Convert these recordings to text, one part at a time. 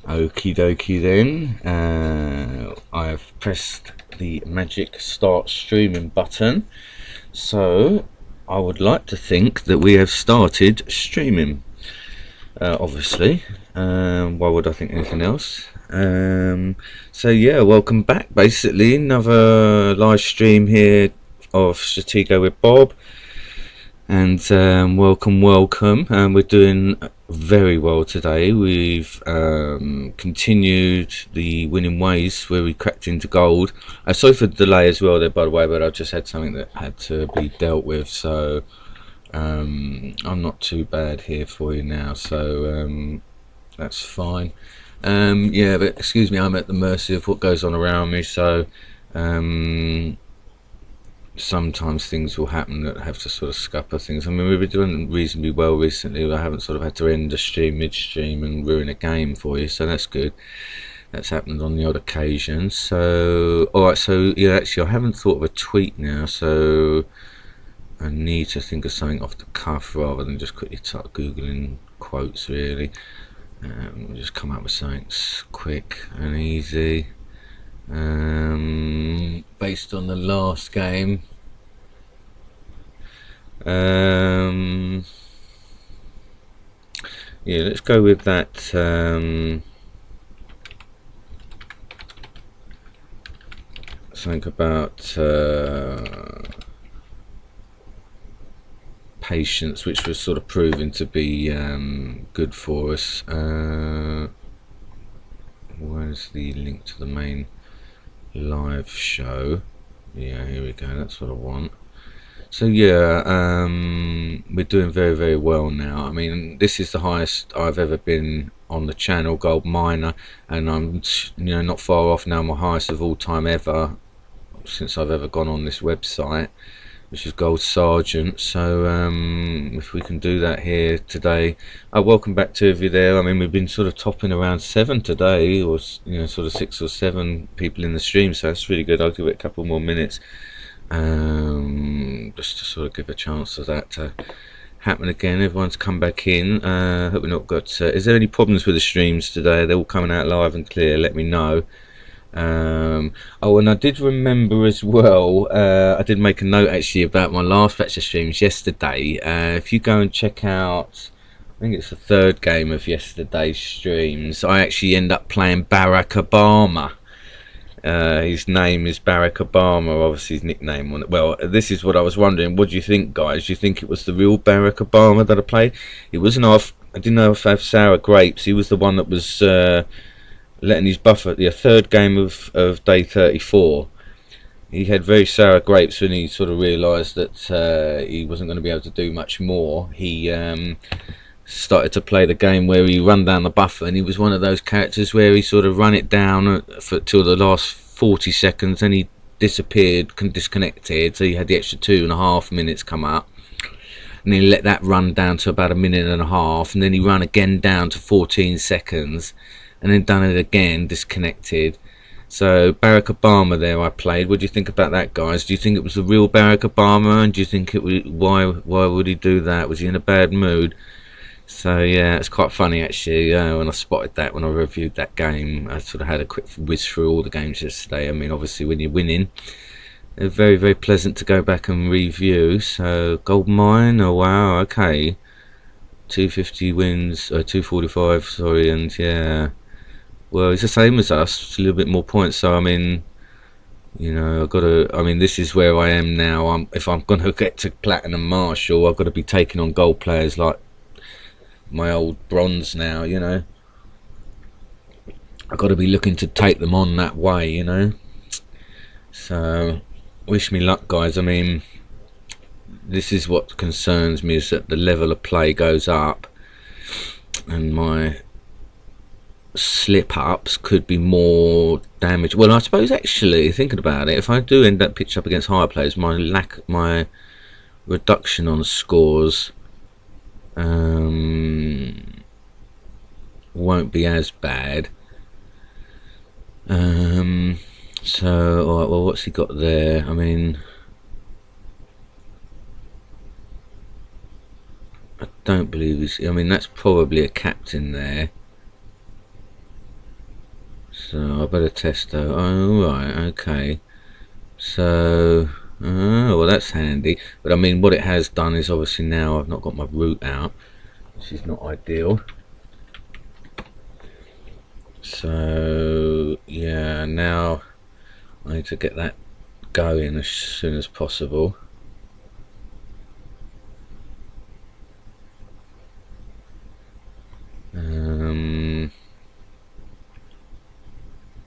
Okie dokie then. I have pressed the magic start streaming button, so I would like to think that we have started streaming. Obviously, why would I think anything else? So yeah, welcome back. Basically, another live stream here of Stratego with Bob. And welcome. We're doing very well today. We've continued the winning ways where we cracked into gold. Sorry for the delay as well there, by the way, but I just had something that had to be dealt with, so I'm not too bad here for you now, so that's fine. Yeah, but excuse me, I'm at the mercy of what goes on around me, so sometimes things will happen that have to sort of scupper things. I mean, we've been doing reasonably well recently. I haven't sort of had to end a stream midstream and ruin a game for you, so that's good. That's happened on the odd occasion. So alright, so yeah, actually I haven't thought of a tweet now, so I need to think of something off the cuff rather than just quickly start googling quotes, really. We'll just come up with something quick and easy. Based on the last game, yeah, let's go with that. Something about patience, which was sort of proving to be good for us. Where's the link to the main live show? Yeah, here we go, that's what I want. So yeah, we're doing very well now. I mean, this is the highest I've ever been on the channel, gold miner, and I'm not far off now my highest of all time ever since I've ever gone on this website, which is gold sergeant. So if we can do that here today. Welcome back to you there. I mean, we've been sort of topping around 7 today, or sort of 6 or 7 people in the stream, so that's really good. I'll give it a couple more minutes just to sort of give a chance for that to happen again. Everyone's come back in. Hope we've not got is there any problems with the streams today? They're all coming out live and clear, let me know. Oh, and I did remember as well, I did make a note actually about my last batch of streams yesterday. If you go and check out, I think it's the 3rd game of yesterday's streams, I actually end up playing Barack Obama. His name is Barack Obama, obviously his nickname on it. Well, this is what I was wondering. What do you think, guys? Do you think it was the real Barack Obama that I played? It wasn't off. I didn't know if I have sour grapes. He was the one that was letting his buffer. The 3rd game of day 34. He had very sour grapes when he sort of realised that he wasn't going to be able to do much more. He started to play the game where he run down the buffer, and he was one of those characters where he sort of run it down till the last 40 seconds, and he disappeared, disconnected, so he had the extra 2.5 minutes come up, and then he let that run down to about 1.5 minutes, and then he ran again down to 14 seconds, and then done it again, disconnected. So Barack Obama there I played. What do you think about that, guys? Do you think it was the real Barack Obama, and do you think it was, why would he do that? Was he in a bad mood? So yeah, it's quite funny actually. When I spotted that, when I reviewed that game, I sort of had a quick whiz through all the games yesterday. I mean, obviously when you're winning, they're very pleasant to go back and review. So gold mine, oh wow, okay, 250 wins, 245, sorry, and yeah, well, it's the same as us, it's a little bit more points. So I mean, I've got to, I mean, this is where I am now. If I'm going to get to Platinum Marshall, I've got to be taking on gold players like my old bronze now. I've got to be looking to take them on that way, so wish me luck, guys. I mean, this is what concerns me, is that the level of play goes up and my slip ups could be more damage. Well, I suppose actually thinking about it, if I do end up pitched up against higher players, my reduction on scores won't be as bad. So alright, well, what's he got there? I mean, I don't believe he's, I mean, that's probably a captain there. So I better test though. Oh right, okay. So well, that's handy. But I mean, what it has done is obviously now I've not got my root out, which is not ideal. So yeah, now I need to get that going as soon as possible.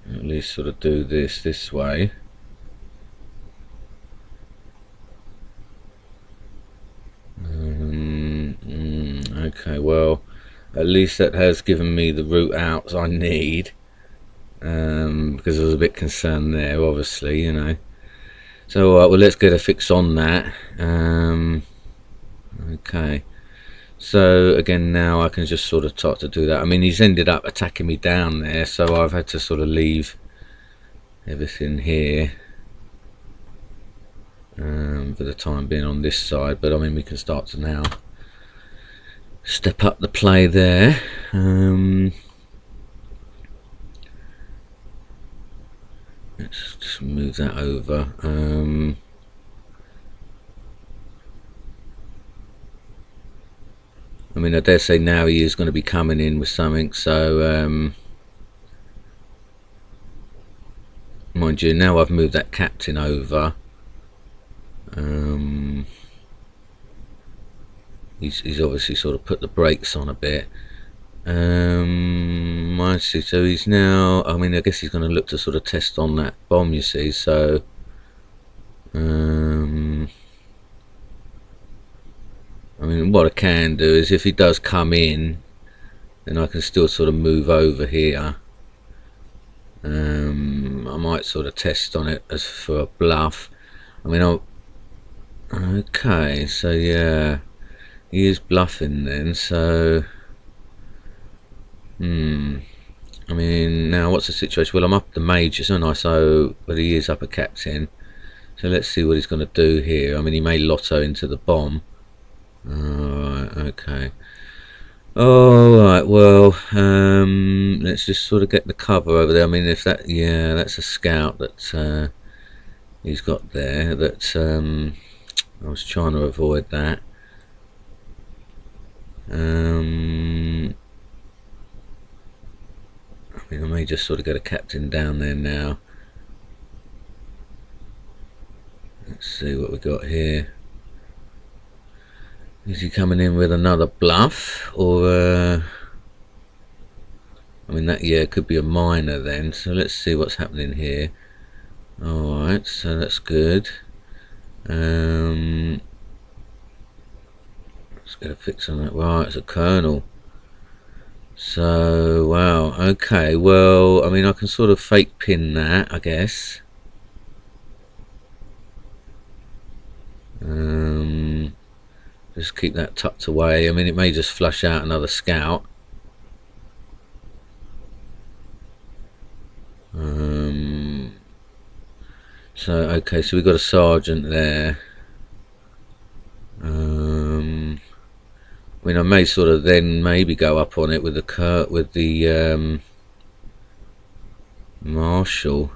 At least sort of do this way. Okay, well, at least that has given me the root outs I need, because I was a bit concerned there, obviously, you know. So alright, well, let's get a fix on that. Okay, so again, now I can just sort of start to do that. I mean, he's ended up attacking me down there, so I've had to sort of leave everything here for the time being on this side. But I mean, we can start to now step up the play there. Let's just move that over. I mean, I dare say now he is going to be coming in with something, so mind you, now I've moved that captain over. He's obviously sort of put the brakes on a bit. I see. So he's now, I mean, I guess he's going to look to sort of test on that bomb, you see. So I mean, what I can do is, if he does come in, then I can still sort of move over here. I might sort of test on it as for a bluff. I mean, okay, so yeah, he is bluffing then. So I mean, now what's the situation? Well, I'm up the majors, aren't I? So, but he is up a captain. So let's see what he's going to do here. I mean, he may lotto into the bomb. Alright, okay. Alright, well, let's just sort of get the cover over there. I mean, if that, yeah, that's a scout that he's got there. That I was trying to avoid that. I mean, I may just sort of get a captain down there now. Let's see what we got here. Is he coming in with another bluff, or I mean, that, yeah, could be a minor then. So let's see what's happening here. Alright, so that's good. Let's get a fix on that. Right, it's a colonel. So, wow, okay, well, I mean, I can sort of fake pin that, I guess. Just keep that tucked away. I mean, it may just flush out another scout. So, okay, so we've got a sergeant there. I mean, I may sort of then maybe go up on it with the marshal.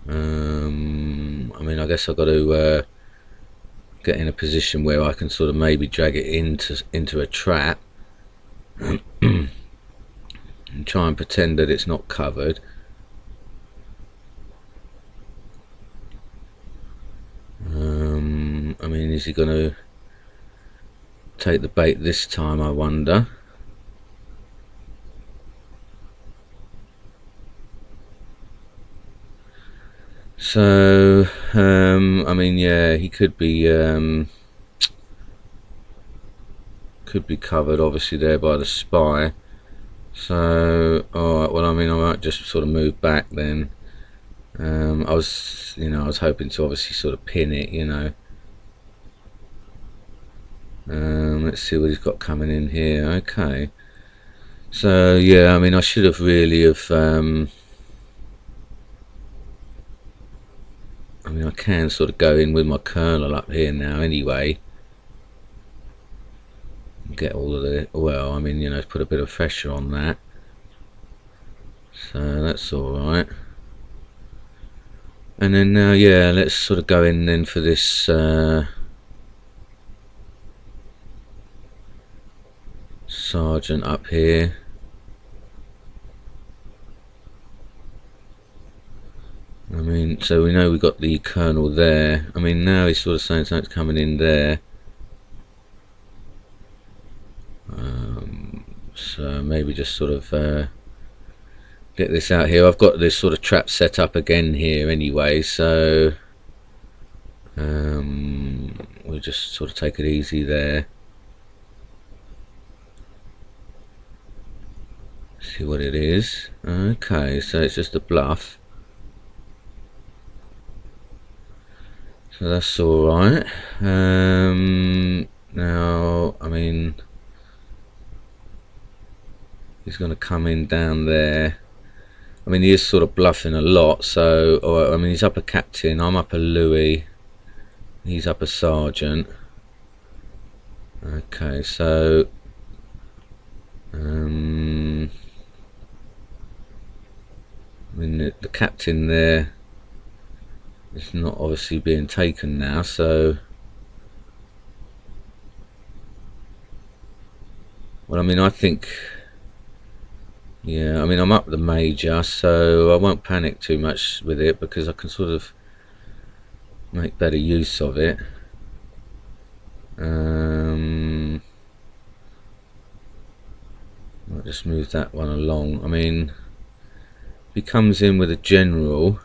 I mean, I guess I've got to get in a position where I can sort of maybe drag it into a trap and try and pretend that it's not covered. I mean, is he going to take the bait this time, I wonder? So I mean, yeah, he could be covered obviously there by the spy. So alright, well, I mean, I might just sort of move back then. I was hoping to obviously sort of pin it, you know. Let's see what he's got coming in here. Okay, so yeah, I mean, I should have really have I mean, I can sort of go in with my colonel up here now anyway, get all of the, well, I mean, you know, put a bit of pressure on that. So that's alright. And then now, yeah, let's sort of go in then for this sergeant up here. I mean, so we know we got the colonel there. I mean, now he's sort of saying something's coming in there. So maybe just sort of get this out here. I've got this sort of trap set up again here anyway, so we'll just sort of take it easy there. See what it is. Okay, so it's just a bluff. So that's alright. Now, I mean, he's going to come in down there. I mean, he is sort of bluffing a lot, so, I mean, he's up a captain, I'm up a Louis, he's up a sergeant. Okay, so, I mean, the captain there is not obviously being taken now, so, well, I mean, I think, yeah, I mean, I'm up the major, so I won't panic too much with it because I can sort of make better use of it. I'll just move that one along. I mean, if he comes in with a general,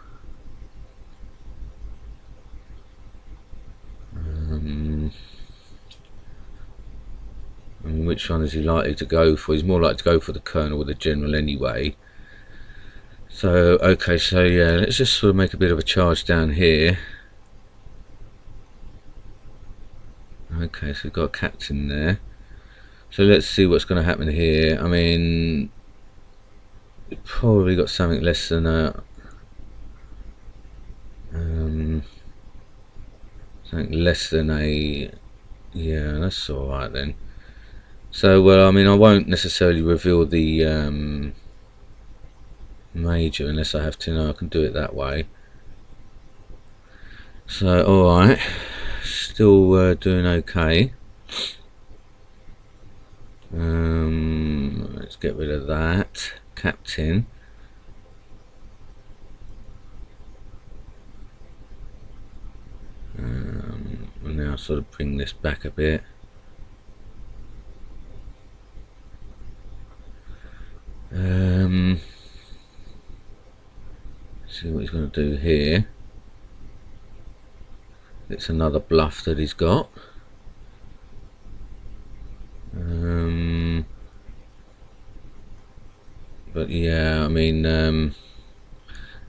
I mean, which one is he likely to go for? He's more likely to go for the colonel with the general anyway. So, okay, so yeah, let's just sort of make a bit of a charge down here. Okay, so we've got a captain there. So let's see what's going to happen here. I mean, we've probably got something less than a... something less than a... Yeah, that's alright then. So, well, I mean, I won't necessarily reveal the major unless I have to. No, I can do it that way. So, alright. Still doing okay. Let's get rid of that. Captain. We'll now sort of bring this back a bit. See what he's going to do here. It's another bluff that he's got. But yeah, I mean,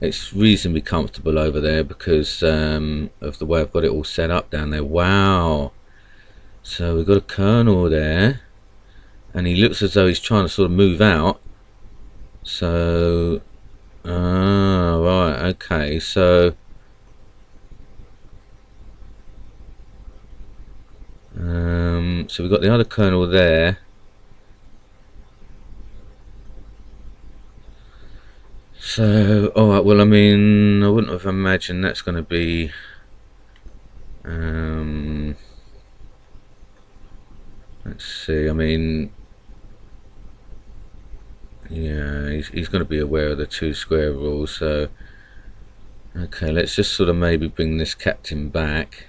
it's reasonably comfortable over there because of the way I've got it all set up down there. Wow! So we've got a colonel there, and he looks as though he's trying to sort of move out. So, right, okay, so so we've got the other colonel there. So, alright, well, I mean, I wouldn't have imagined that's going to be let's see, I mean, yeah, he's going to be aware of the 2 square rule, so okay, let's just sort of maybe bring this captain back.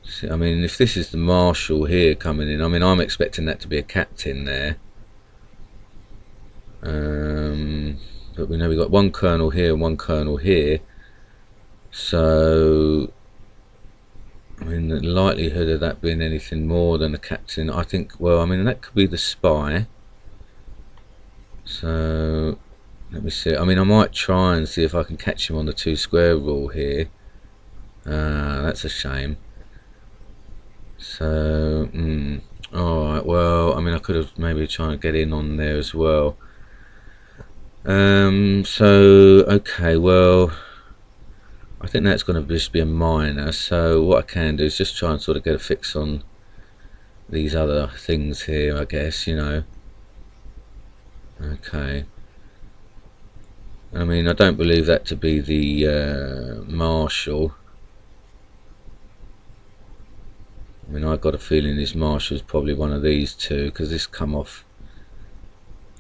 See, I mean, if this is the marshal here coming in, I mean, I'm expecting that to be a captain there. But we know we've got 1 colonel here and 1 colonel here, so I mean, the likelihood of that being anything more than a captain, I think, well, I mean, that could be the spy. So let me see. I mean, I might try and see if I can catch him on the 2 square rule here. That's a shame. So alright, well, I mean, I could have maybe tried to get in on there as well. So okay, well, I think that's going to just be a minor, so what I can do is just try and sort of get a fix on these other things here, I guess, you know. Okay. I mean, I don't believe that to be the Marshal. I mean, I got a feeling this Marshal's probably one of these two, because this come off.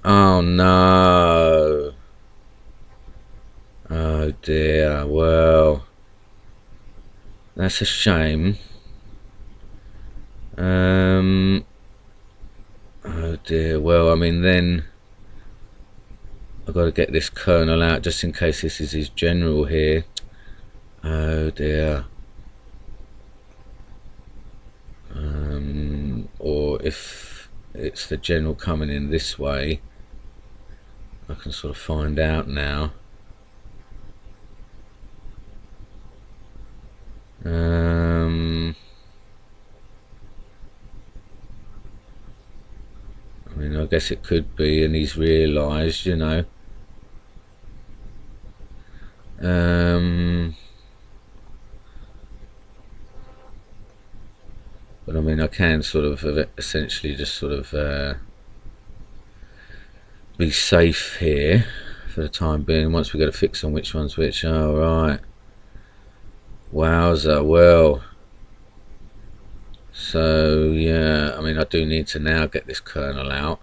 Oh no! Oh dear. Well, that's a shame. Oh dear. Well, I mean, then I've got to get this colonel out just in case this is his general here. Oh dear. Or if it's the general coming in this way, I can sort of find out now. I mean, I guess it could be, and he's realised, you know. But I mean, I can sort of essentially just sort of be safe here for the time being. Once we get a fix on which one's which. Oh, right. Wowza. Well, so yeah, I mean, I do need to now get this colonel out.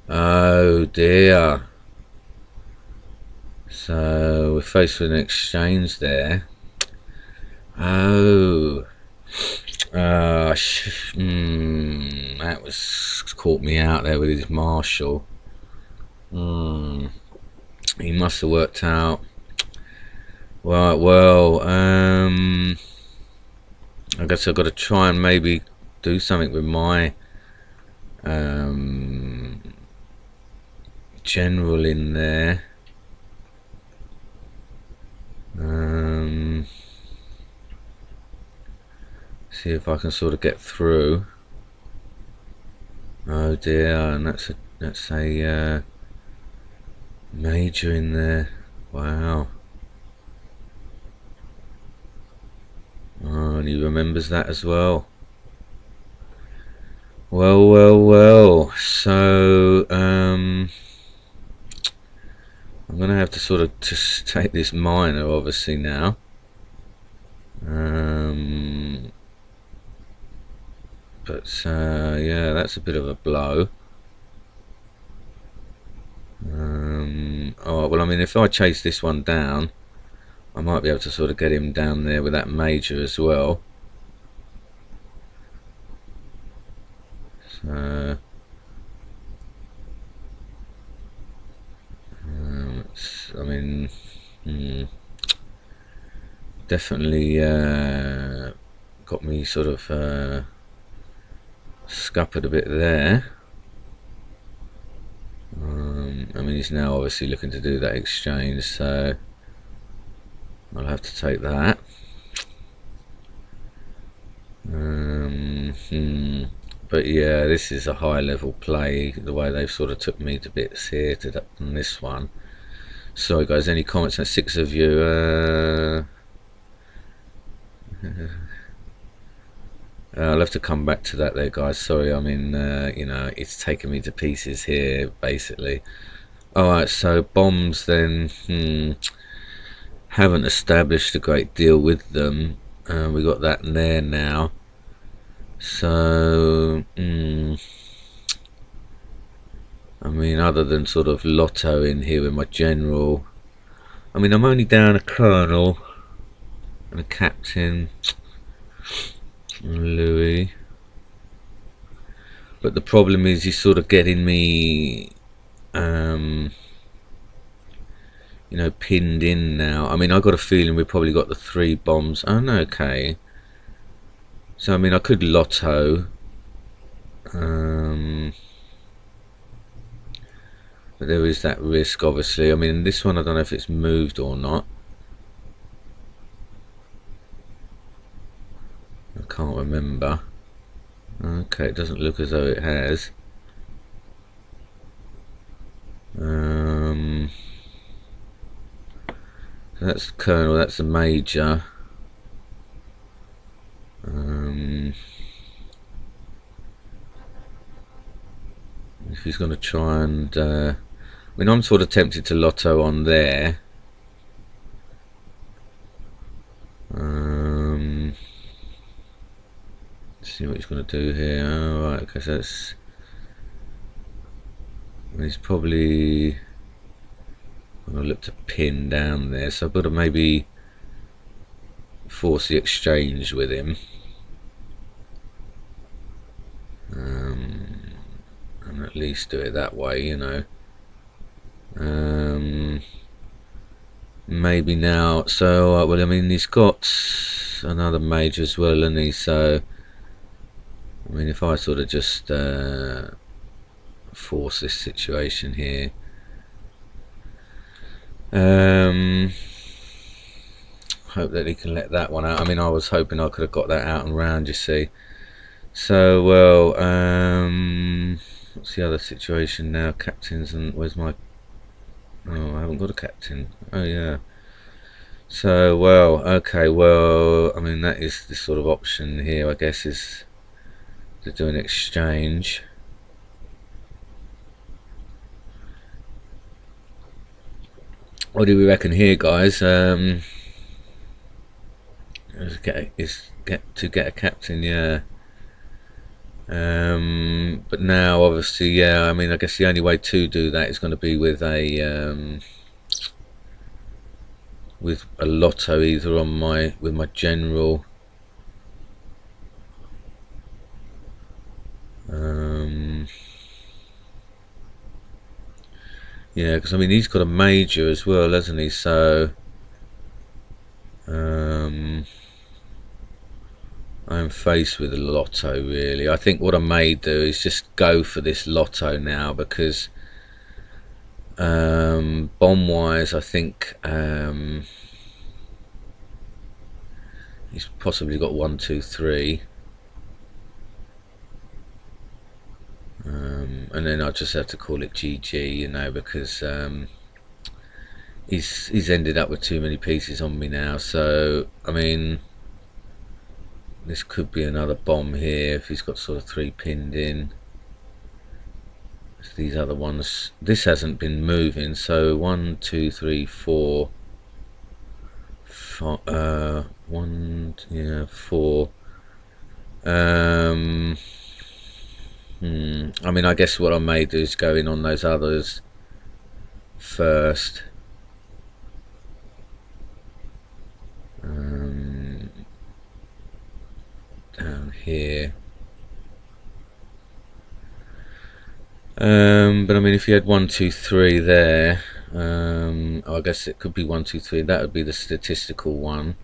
Oh dear. So we're faced with an exchange there. Oh. That was caught me out there with his Marshal. He must have worked out. Right, well, I guess I've got to try and maybe do something with my general in there. See if I can sort of get through. Oh dear, and that's a major in there. Wow. Oh, and he remembers that as well. Well. So I'm gonna have to sort of just take this miner, obviously now. But yeah, that's a bit of a blow. Oh well, I mean, if I chase this one down, I might be able to sort of get him down there with that major as well. So I mean, definitely got me sort of scuppered a bit there. I mean, he's now obviously looking to do that exchange, so I'll have to take that. But yeah, this is a high level play, the way they've sort of took me to bits here on this one. Sorry guys, any comments? There's 6 of you. I'll have to come back to that there guys, sorry. I mean, you know, it's taken me to pieces here basically. Alright, so bombs then, haven't established a great deal with them. We got that in there now. So, I mean, other than sort of Lotto in here with my general, I mean, I'm only down a colonel and a captain, Louis. But the problem is he's sort of getting me, you know, pinned in now. I mean, I got a feeling we probably got the 3 bombs. Oh no, okay. So I mean, I could Lotto, but there is that risk, obviously. I mean, this one I don't know if it's moved or not. I can't remember. Okay, it doesn't look as though it has. So that's the colonel, that's the major. If he's going to try and I mean, I'm sort of tempted to lotto on there. Let's see what he's going to do here. Oh, right, because that's... I mean, he's probably going to look to pin down there, so I've got to maybe force the exchange with him. And at least do it that way, you know. Maybe now, so well, I mean, he's got another major as well, and he, so I mean, if I sort of just force this situation here, hope that he can let that one out. I mean, I was hoping I could have got that out and round, you see. So, well, what's the other situation now? Captains, and where's my... Oh, I haven't got a captain. Oh, yeah. So, well, okay, well, I mean, that is the sort of option here, I guess, is to do an exchange. What do we reckon here, guys? Is get a captain, yeah. But now, obviously, yeah, I mean, I guess the only way to do that is going to be with a lotto, either on my general. Yeah, because I mean, he's got a major as well, hasn't he? So I'm faced with a lotto, really. I think what I may do is just go for this lotto now, because bomb wise, I think he's possibly got 1, 2, 3, and then I just have to call it GG, you know, because he's ended up with too many pieces on me now. So I mean, this could be another bomb here if he's got sort of 3 pinned in. So these other ones, this hasn't been moving, so 1, 2, 3, 4, 5, 1, yeah, 4. I mean, I guess what I may do is go in on those others first. Down here. But I mean, if you had 1, 2, 3 there, I guess it could be 1, 2, 3. That would be the statistical one.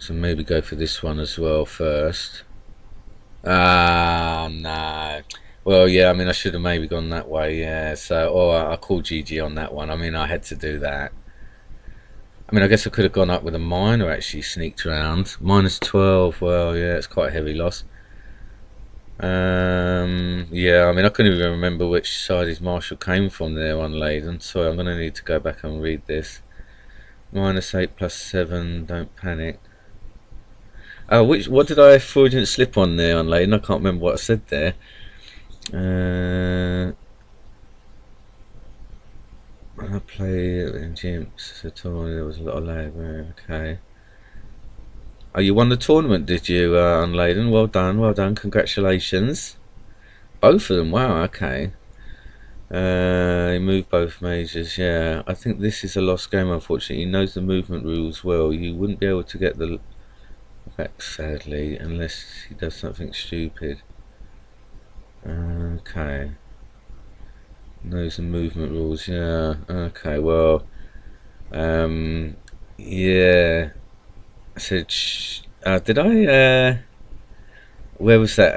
So maybe go for this one as well first. Ah, no. Well, yeah, I mean, I should have maybe gone that way, yeah. So, I'll call GG on that one. I mean, I had to do that. I mean, I guess I could have gone up with a minor, actually sneaked around. -12, well, yeah, it's quite a heavy loss. Yeah, I mean, I couldn't even remember which side his marshal came from there, unladen. Sorry, I'm going to need to go back and read this. -8 +7, don't panic. Oh, what did I Freudian slip on there, unladen? I can't remember what I said there. When I played in Jimps, there was a lot of lag. Okay. Oh, you won the tournament, did you, unladen? Well done, congratulations. Both of them, wow, okay. He moved both majors, yeah. I think this is a lost game, unfortunately. He knows the movement rules well. You wouldn't be able to get the back, sadly, unless he does something stupid. Okay. Knows the movement rules, yeah. Okay, well, yeah. I said, did I, where was that?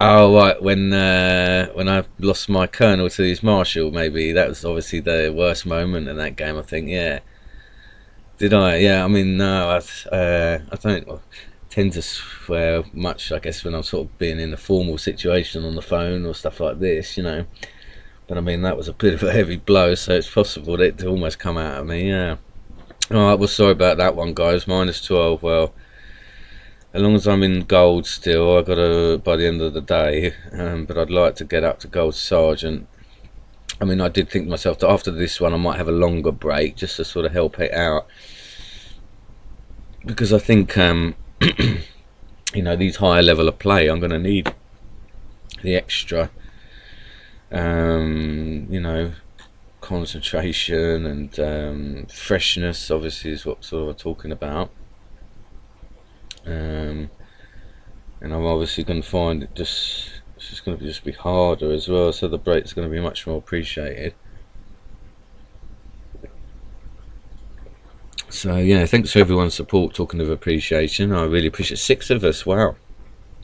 Oh, right, when I lost my colonel to his marshal, maybe. That was obviously the worst moment in that game, I think, yeah. Did I? Yeah, I mean, no, I don't tend to swear much, I guess, when I'm sort of being in a formal situation on the phone or stuff like this, you know. But I mean, that was a bit of a heavy blow, so it's possible that it to almost come out of me, yeah. Alright, well, sorry about that one, guys. -12, well, as long as I'm in gold still, I gotta by the end of the day. But I'd like to get up to gold sergeant. I mean, I did think to myself that after this one I might have a longer break just to sort of help it out, because I think you know, these higher level of play, I'm going to need the extra you know, concentration and freshness obviously is what sort of I'm talking about. And I'm obviously going to find it it's just going to just be harder as well, so the break's going to be much more appreciated. So yeah, thanks for everyone's support. Talking of appreciation, I really appreciate 6 of us. Wow,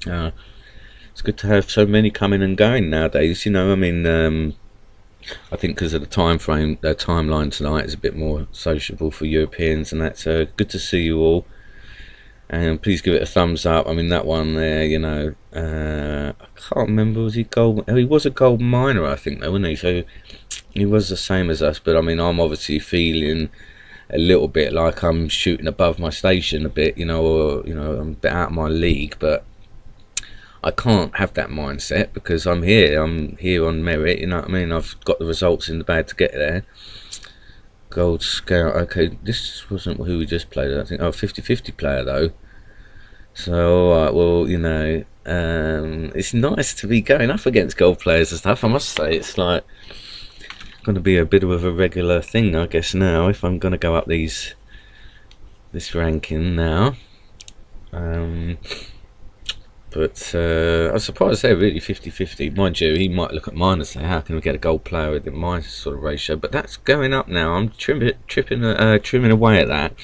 it's good to have so many coming and going nowadays. You know, I mean, I think because of the timeline tonight is a bit more sociable for Europeans, and that's good to see you all. And please give it a thumbs up. I mean, that one there, you know, I can't remember, was he gold? Oh, he was a gold miner, I think, though, wasn't he? So he was the same as us, but I mean, I'm obviously feeling a little bit like I'm shooting above my station a bit, you know, or, you know, I'm a bit out of my league, but I can't have that mindset because I'm here on merit, you know what I mean? I've got the results in the bag to get there. Gold Scout, okay, this wasn't who we just played, I think. Oh, 50-50 player though. So, alright, well, you know, it's nice to be going up against gold players and stuff, I must say. It's like going to be a bit of a regular thing, I guess, now, if I'm going to go up this ranking now. But I'm surprised they're really 50-50. Mind you, he might look at mine and say, how can we get a gold player with my sort of ratio? But that's going up now. I'm trimming away at that,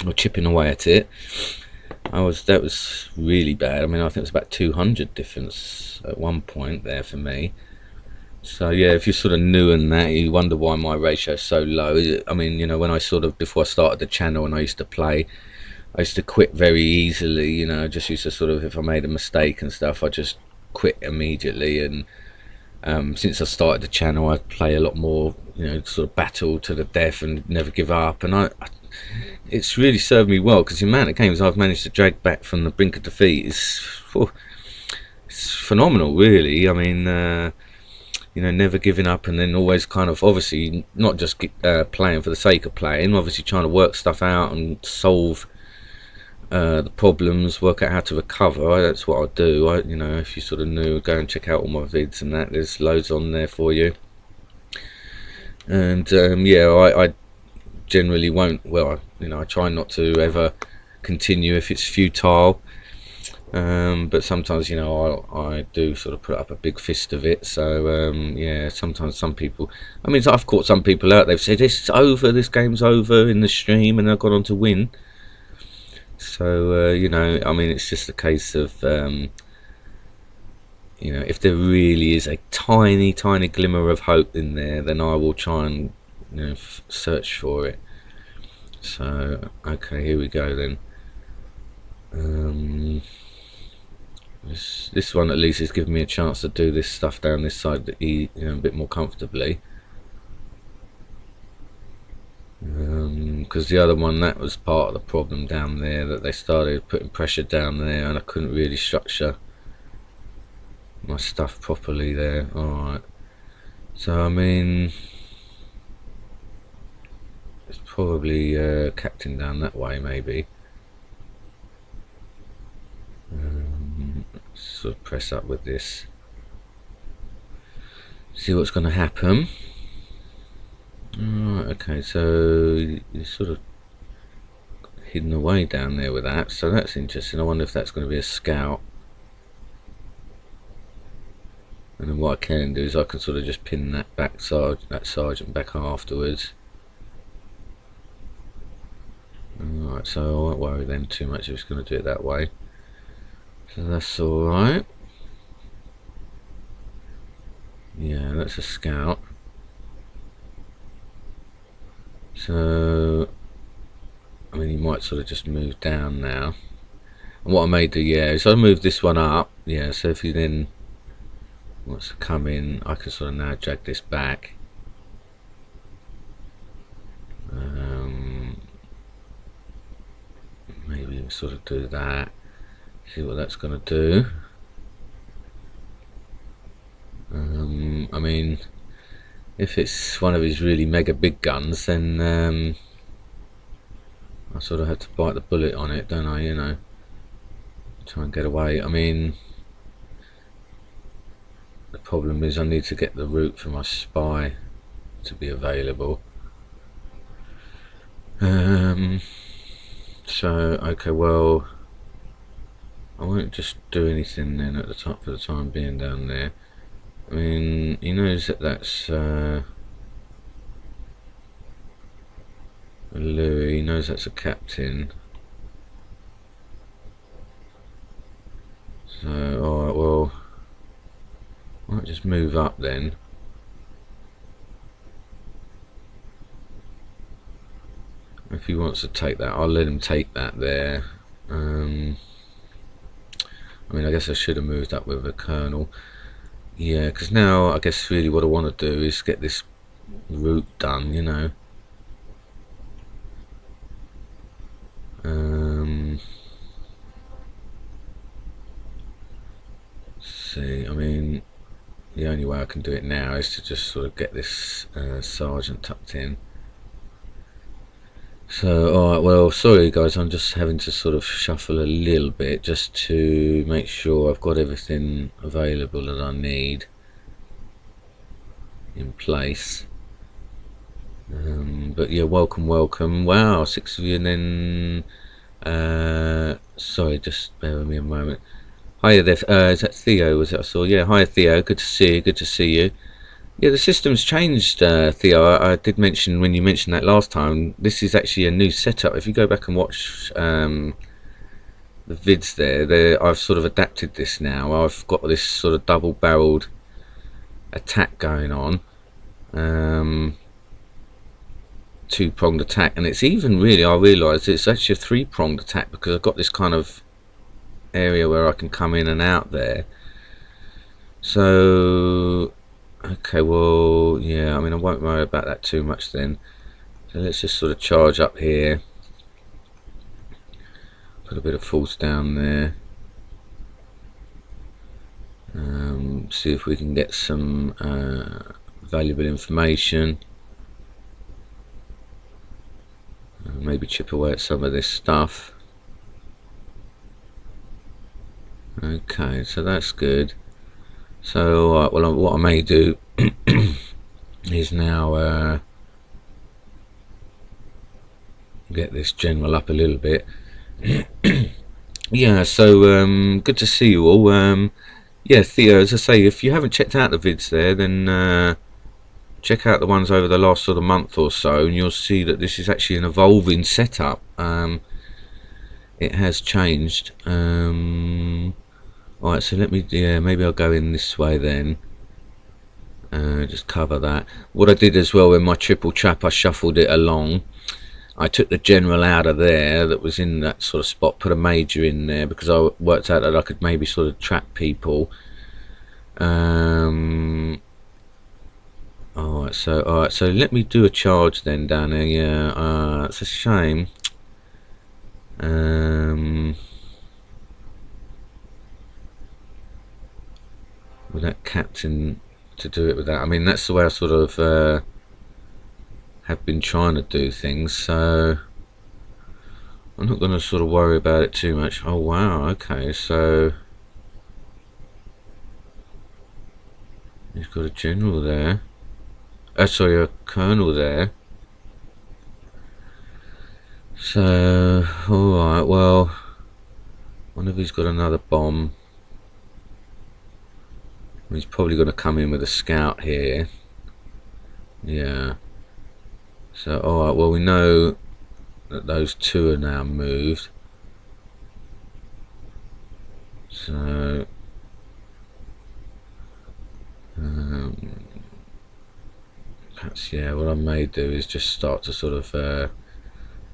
or chipping away at it. That was really bad. I mean, I think it was about 200 difference at one point there for me. So yeah, if you're sort of new in that, you wonder why my ratio is so low. I mean, you know, when before I started the channel and I used to play, I used to quit very easily, you know. I just used to sort of, if I made a mistake and stuff, I just quit immediately. And since I started the channel, I play a lot more, you know, sort of battle to the death and never give up. And it's really served me well, because the amount of games I've managed to drag back from the brink of defeat is it's phenomenal, really. I mean, you know, never giving up, and then always kind of obviously not just playing for the sake of playing, obviously trying to work stuff out and solve the problems, work out how to recover. That's what I do. You know, if you sort of new, go and check out all my vids and that, there's loads on there for you. And yeah, I generally won't, well, you know, I try not to ever continue if it's futile, but sometimes, you know, I do sort of put up a big fist of it. So yeah, sometimes some people, I mean, I've caught some people out, they've said it's over, this game's over in the stream, and I've gone on to win. So you know, I mean, it's just a case of you know, if there really is a tiny glimmer of hope in there, then I will try and, you know, search for it. So okay, here we go then. This one at least is giving me a chance to do this stuff down this side, you know, a bit more comfortably. Because the other one, that was part of the problem down there, that they started putting pressure down there and I couldn't really structure my stuff properly there. Alright, so I mean, it's probably captain down that way maybe. Sort of press up with this, see what's going to happen. Alright, okay, so you're sort of hidden away down there with that, so that's interesting. I wonder if that's going to be a scout. And then what I can do is I can sort of just pin that back that sergeant back afterwards. Alright, so I won't worry then too much if it's going to do it that way. So that's alright. Yeah, that's a scout. So I mean, he might sort of just move down now. And what I may do, yeah, is I move this one up. Yeah, so if he then wants to come in, I can sort of now drag this back. maybe sort of do that, see what that's going to do. I mean, if it's one of his really mega big guns, then I sort of have to bite the bullet on it, don't I, you know, try and get away. I mean, the problem is I need to get the route for my spy to be available. So, okay, well, I won't just do anything then at the top for the time being down there. I mean, he knows that that's Louis, he knows that's a captain. So, alright, well, I might just move up then. If he wants to take that, I'll let him take that there. I mean, I guess I should have moved up with a colonel. Yeah, because now I guess really what I want to do is get this route done, you know. See, I mean, the only way I can do it now is to just sort of get this sergeant tucked in. So, alright, well, sorry guys, I'm just having to sort of shuffle a little bit just to make sure I've got everything available that I need in place. But yeah, welcome. Wow, 6 of you, and then sorry, just bear with me a moment. Hiya there, is that Theo, was it I saw? Yeah, hiya Theo, good to see you. Yeah, the system's changed, Theo. I did mention when you mentioned that last time, this is actually a new setup. If you go back and watch the vids there, I've sort of adapted this now. I've got this sort of double-barreled attack going on. Two-pronged attack, and it's even really, I realised it's actually a three-pronged attack because I've got this kind of area where I can come in and out there. So okay, well, yeah, I mean, I won't worry about that too much then. So let's just sort of charge up here, put a bit of force down there, see if we can get some valuable information, maybe chip away at some of this stuff. Okay, so that's good. So well, what I may do is now get this general up a little bit. Yeah, so good to see you all. Yeah, Theo, as I say, if you haven't checked out the vids there, then check out the ones over the last sort of month or so, and you'll see that this is actually an evolving setup. It has changed. Alright, so let me, yeah, maybe I'll go in this way then. Just cover that. What I did as well in my triple trap, I shuffled it along. I took the general out of there that was in that sort of spot, put a major in there because I worked out that I could maybe sort of trap people. Alright, so let me do a charge then down there. Yeah, it's a shame. With that captain to do it with that, I mean, that's the way I sort of have been trying to do things, so I'm not going to sort of worry about it too much. Oh wow, okay, so he's got a general there, sorry, a colonel there. So alright, well, I wonder if he's got another bomb. He's probably going to come in with a scout here. Yeah. So, alright, well, we know that those two are now moved. So, perhaps, yeah, what I may do is just start to sort of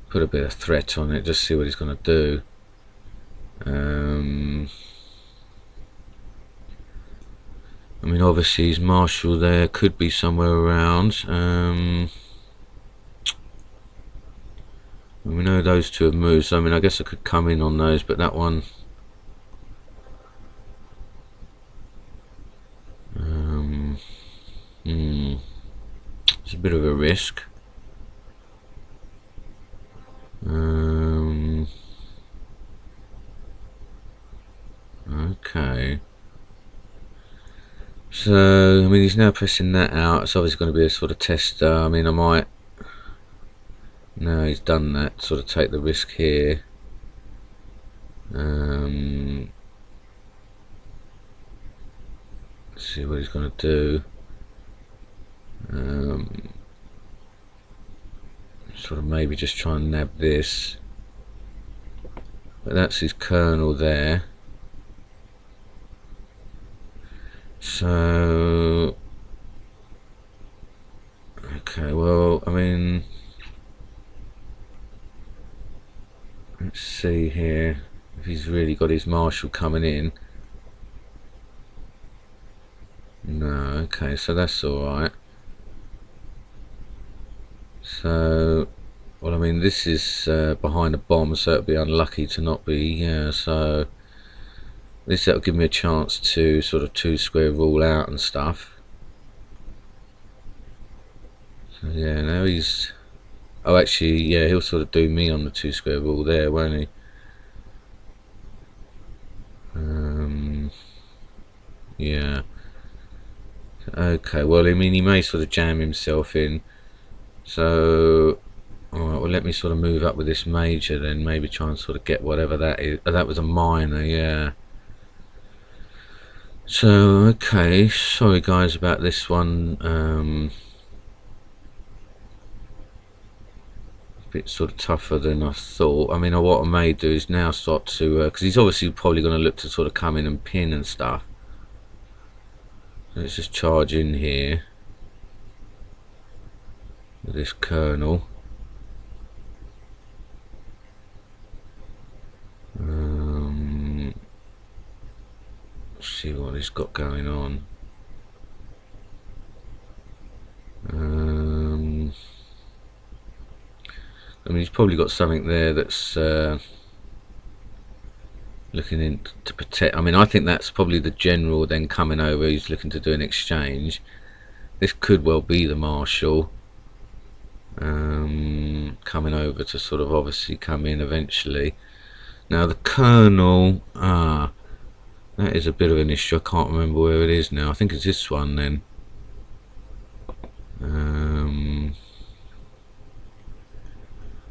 put a bit of threat on it, just see what he's going to do. I mean, obviously his marshal there could be somewhere around. And we know those two have moved, so I mean I guess I could come in on those, but that one it's a bit of a risk. Okay. So, I mean, he's now pressing that out. It's obviously going to be a sort of tester. I mean, I might... No, he's done that. Sort of take the risk here. Let's see what he's going to do. Sort of maybe just try and nab this. But that's his kernel there. So... Okay, well, I mean... Let's see here if he's really got his Marshall coming in. No, okay, so that's alright. So, well, I mean, this is behind a bomb, so it'd be unlucky to not be, yeah, so at least that'll give me a chance to sort of 2-square rule out and stuff. So, yeah, now he's... Oh, actually, yeah, he'll sort of do me on the 2-square rule there, won't he? Yeah. Okay, well, I mean, he may sort of jam himself in. So, alright, well, let me sort of move up with this major then. Maybe try and sort of get whatever that is. Oh, that was a minor, yeah. So, okay, sorry guys about this one. A bit sort of tougher than I thought. I mean, what I may do is now start to... because he's obviously probably going to look to sort of come in and pin and stuff. Let's just charge in here with this kernel. Let's see what he's got going on. I mean, he's probably got something there that's looking in to protect. I mean, I think that's probably the general then coming over. He's looking to do an exchange. This could well be the Marshal coming over to sort of obviously come in eventually. Now the Colonel, that is a bit of an issue. I can't remember where it is now. I think it's this one then.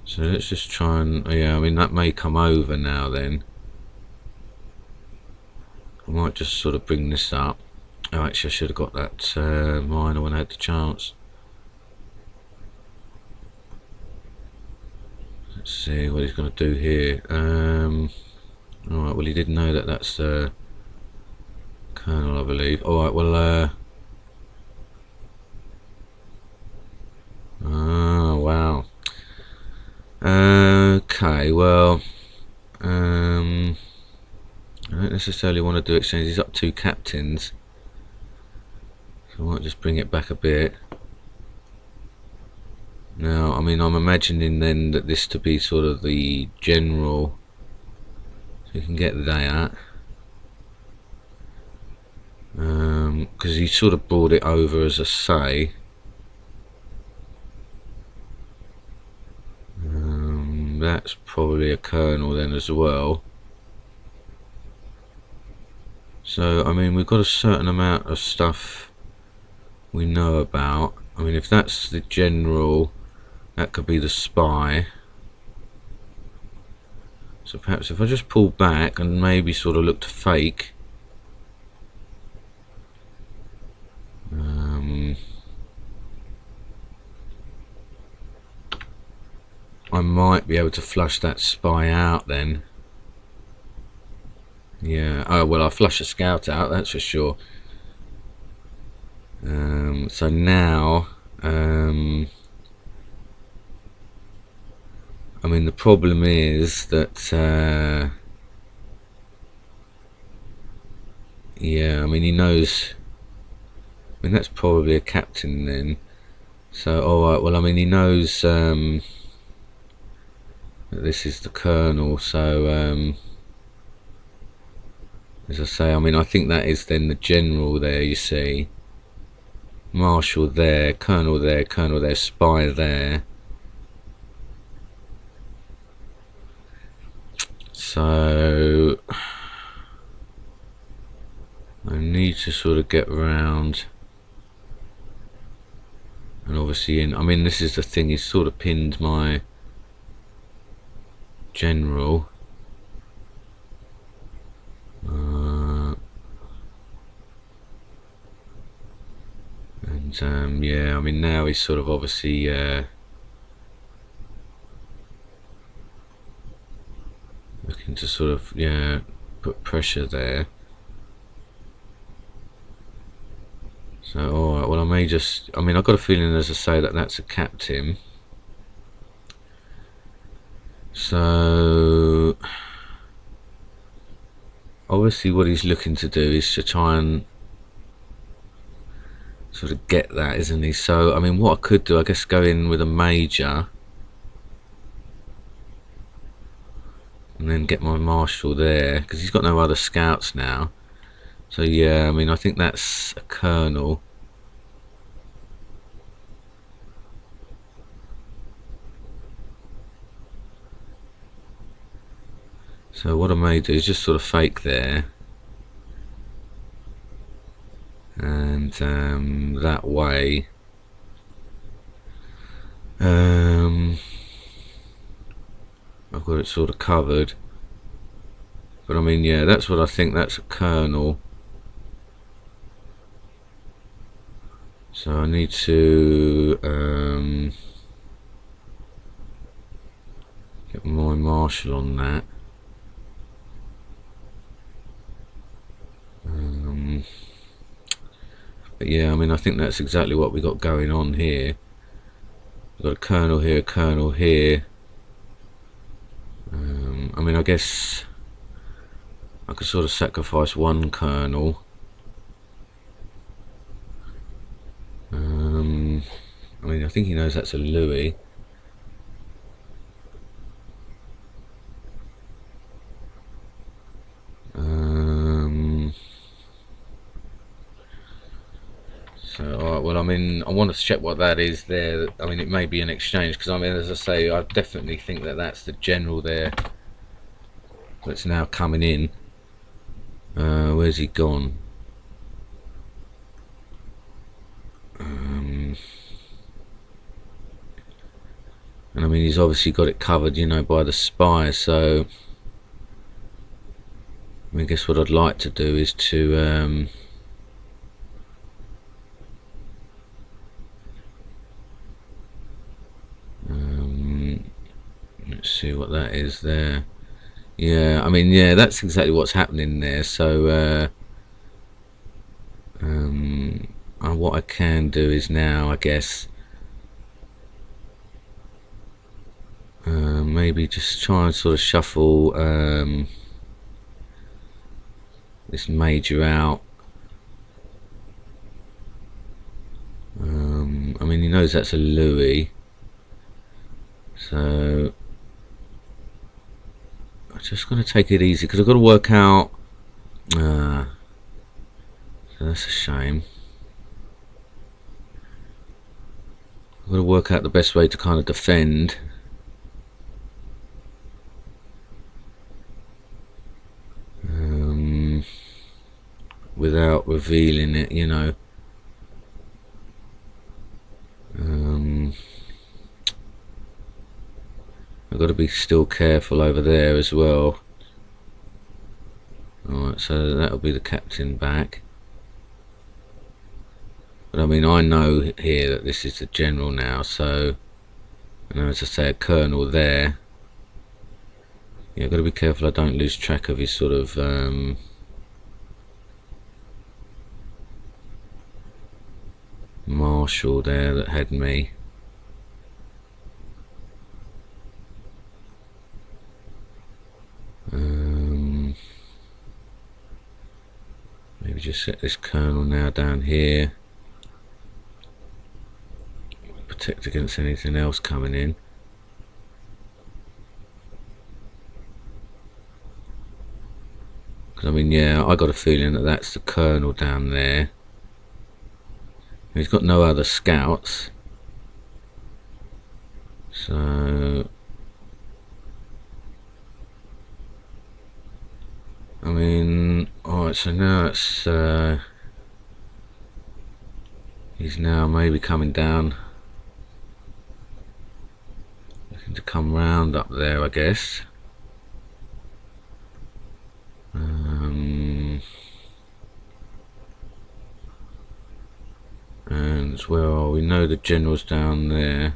So let's just try and, yeah, I mean that may come over now then. I might just sort of bring this up. Oh, actually I should have got that minor when I had the chance. Let's see what he's going to do here. Alright, well he didn't know that that's Colonel, I believe. Alright, well oh wow. Okay, well I don't necessarily want to do exchange. He's up 2 captains, so I might just bring it back a bit. Now, I mean, I'm imagining then that this to be sort of the general, so you can get that. Because he sort of brought it over as a say. That's probably a Colonel then as well. So, I mean, we've got a certain amount of stuff we know about. I mean, if that's the general, that could be the spy. So perhaps if I just pull back and maybe sort of look to fake. I might be able to flush that spy out then. Yeah, oh well, I'll flush a scout out, that's for sure. So now, I mean, the problem is that, yeah, I mean, he knows, I mean, that's probably a captain then. So, alright, well, I mean, he knows, that this is the colonel. So as I say, I mean, I think that is then the general there, you see. Marshal there, colonel there, spy there. So I need to sort of get around, and obviously I mean, this is the thing, he's sort of pinned my general. And yeah, I mean, now he's sort of obviously looking to sort of, yeah, put pressure there. So alright, well, I may just, I mean, I've got a feeling, as I say, that that's a captain. So obviously what he's looking to do is to try and sort of get that, isn't he? So I mean, what I could do, I guess, go in with a major and then get my marshal there, because he's got no other scouts now. So yeah, I mean, I think that's a colonel. So what I may do is just sort of fake there, and that way I've got it sort of covered. But I mean, yeah, that's what I think, that's a colonel. So I need to get my marshal on that. But yeah, I mean, I think that's exactly what we got going on here. We've got a colonel here, a colonel here. I mean, I guess I could sort of sacrifice one colonel. I mean, I think he knows that's a Louis. So, alright, well, I mean, I want to check what that is there. I mean, it may be an exchange, because I mean, as I say, I definitely think that that's the general there that's now coming in. Where's he gone? And I mean, he's obviously got it covered, you know, by the spy. So I mean, I guess what I'd like to do is to let's see what that is there. Yeah, I mean, yeah, that's exactly what's happening there. So what I can do is now, I guess, maybe just try and sort of shuffle this major out. I mean, he knows that's a Louis, so I'm just going to take it easy, because I've got to work out. So that's a shame. I've got to work out the best way to kind of defend. Without revealing it, you know. I've got to be still careful over there as well. Alright, so that'll be the captain back. But I mean, I know here that this is the general now, so, and as I say, a colonel there. Yeah, I've got to be careful I don't lose track of his sort of marshal there that had me. Maybe just set this colonel now down here, protect against anything else coming in. I mean, yeah, I got a feeling that that's the colonel down there. He's got no other scouts, so I mean, alright, so now it's he's now maybe coming down, looking to come round up there, I guess. And well, we know the general's down there.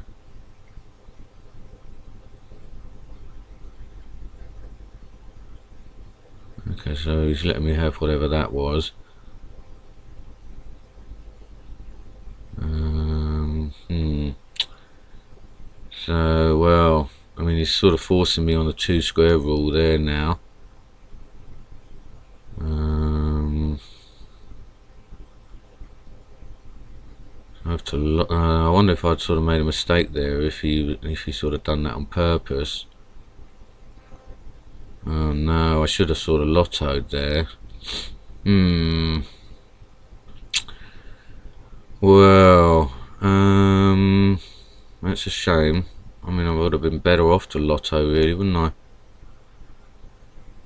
Okay, so he's letting me have whatever that was. So, well, I mean, he's sort of forcing me on the 2 square rule there now. I have to. I wonder if I'd sort of made a mistake there. If he sort of done that on purpose. Oh no, I should have sort of lottoed there. Well, that's a shame. I mean, I would have been better off to lotto, really, wouldn't I?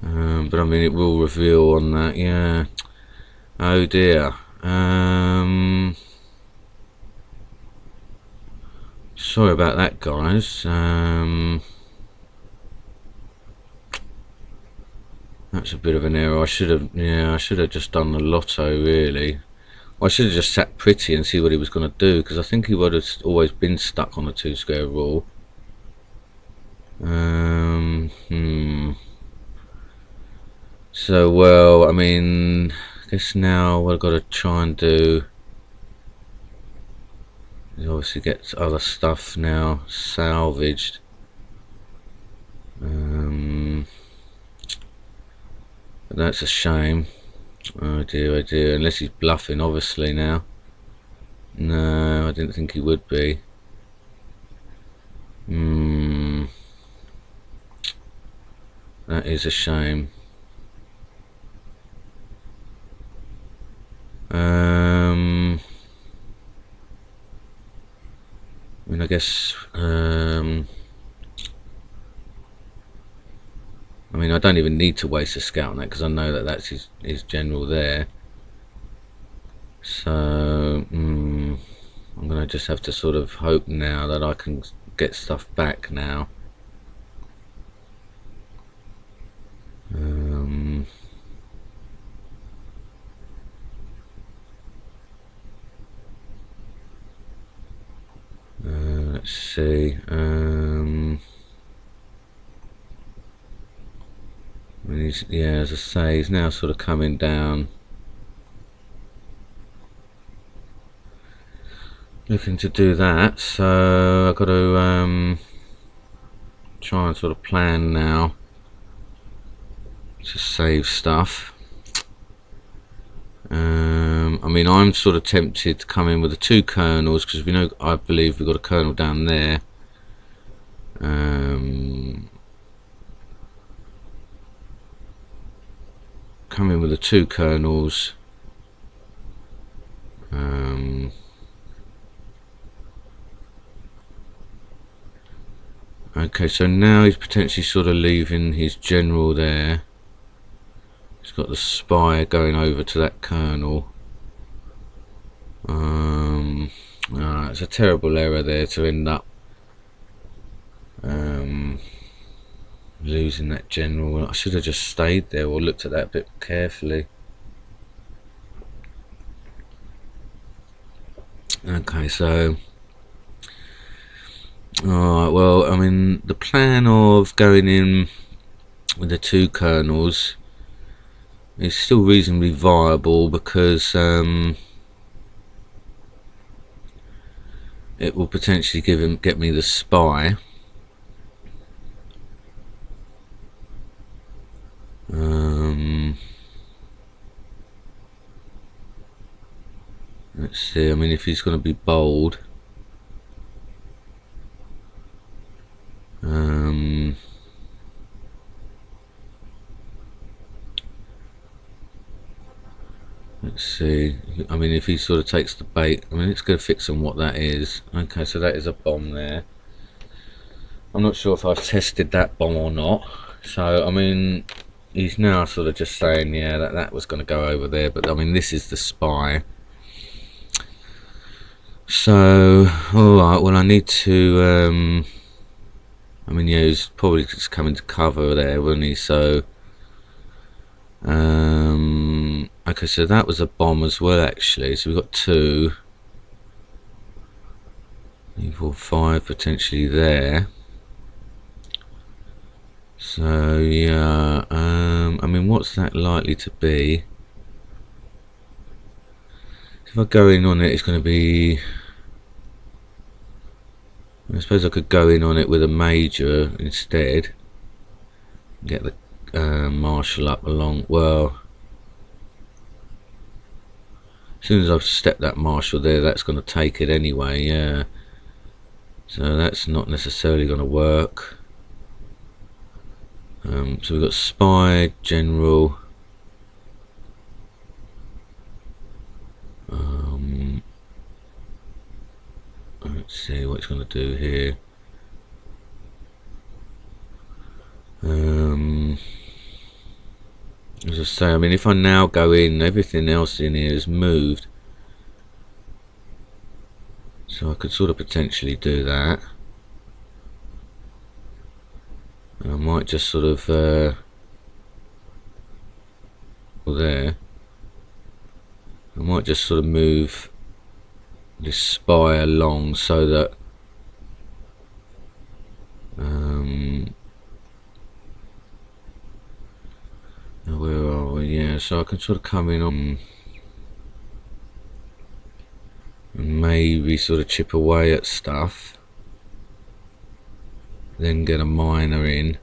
But I mean, it will reveal on that, yeah. Oh dear. Sorry about that, guys. That's a bit of an error. I should have just done the lotto, really. I should have just sat pretty and see what he was going to do, because I think he would have always been stuck on the 2 square rule. So, well, I mean, I guess now what I've got to try and do is obviously get other stuff now salvaged. But that's a shame. Oh dear, unless he's bluffing, obviously, now. No, I didn't think he would be. That is a shame. I mean, I guess, I mean, I don't even need to waste a scout on that, because I know that that's his general there. So, I'm going to just have to sort of hope now that I can get stuff back now. Let's see. Yeah, as I say, he's now sort of coming down, looking to do that. So I've got to try and sort of plan now to save stuff. I mean, I'm sort of tempted to come in with the 2 colonels, because we know, I believe we've got a colonel down there. Come in with the 2 colonels. Okay, so now he's potentially sort of leaving his general there. He's got the spy going over to that colonel. It's a terrible error there to end up losing that general. I should have just stayed there or looked at that a bit carefully. Okay, so alright, well, I mean, the plan of going in with the 2 colonels is still reasonably viable, because it will potentially get me the spy. Let's see, I mean, if he's going to be bold, Let's see. I mean, if he sort of takes the bait, I mean, let's get a fix on what that is. Okay, so that is a bomb there. I'm not sure if I've tested that bomb or not. So, I mean, he's now sort of just saying, yeah, that was going to go over there. But, I mean, this is the spy. So, alright, well, I need to, I mean, yeah, he's probably just coming to cover there, wasn't he? So, okay, so that was a bomb as well, actually. So we've got 2, 3, 4, 5 potentially there. So yeah, I mean, what's that likely to be? If I go in on it, it's going to be. I suppose I could go in on it with a major instead. Get the marshal up along. Well, as soon as I've stepped that marshal there, that's going to take it anyway. Yeah. So that's not necessarily going to work. So we've got spy, general. Let's see what it's going to do here. As I say, I mean, if I now go in, everything else in here is moved. So I could sort of potentially do that. And I might just sort of there. I might just sort of move this spy along so that where are we? Yeah, so I can sort of come in on and maybe sort of chip away at stuff, then get a miner in.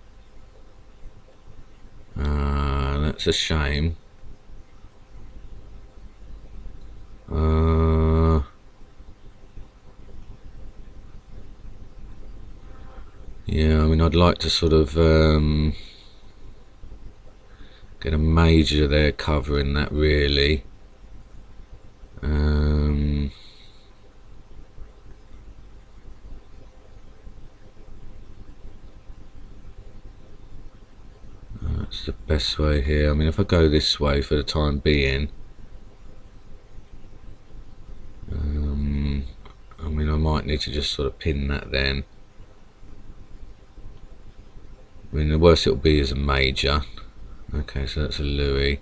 That's a shame. Yeah, I mean, I'd like to sort of get a major there covering that, really. That's the best way here. I mean, if I go this way for the time being, I mean, I might need to just sort of pin that then. I mean, the worst it'll be is a major. Okay, so that's a Louis.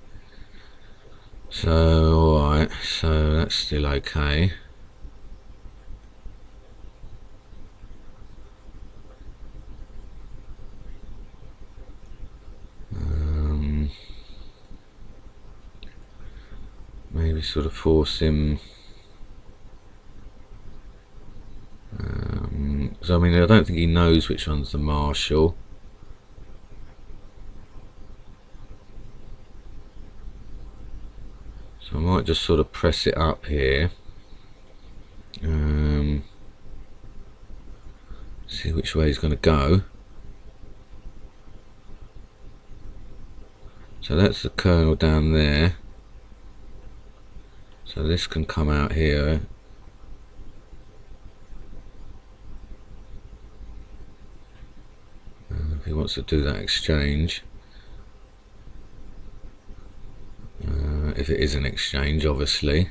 So, alright, so that's still okay. Maybe sort of force him. So, I mean, I don't think he knows which one's the marshal. So I might just sort of press it up here. See which way he's going to go. So that's the colonel down there. So this can come out here. If he wants to do that exchange. If it is an exchange, obviously.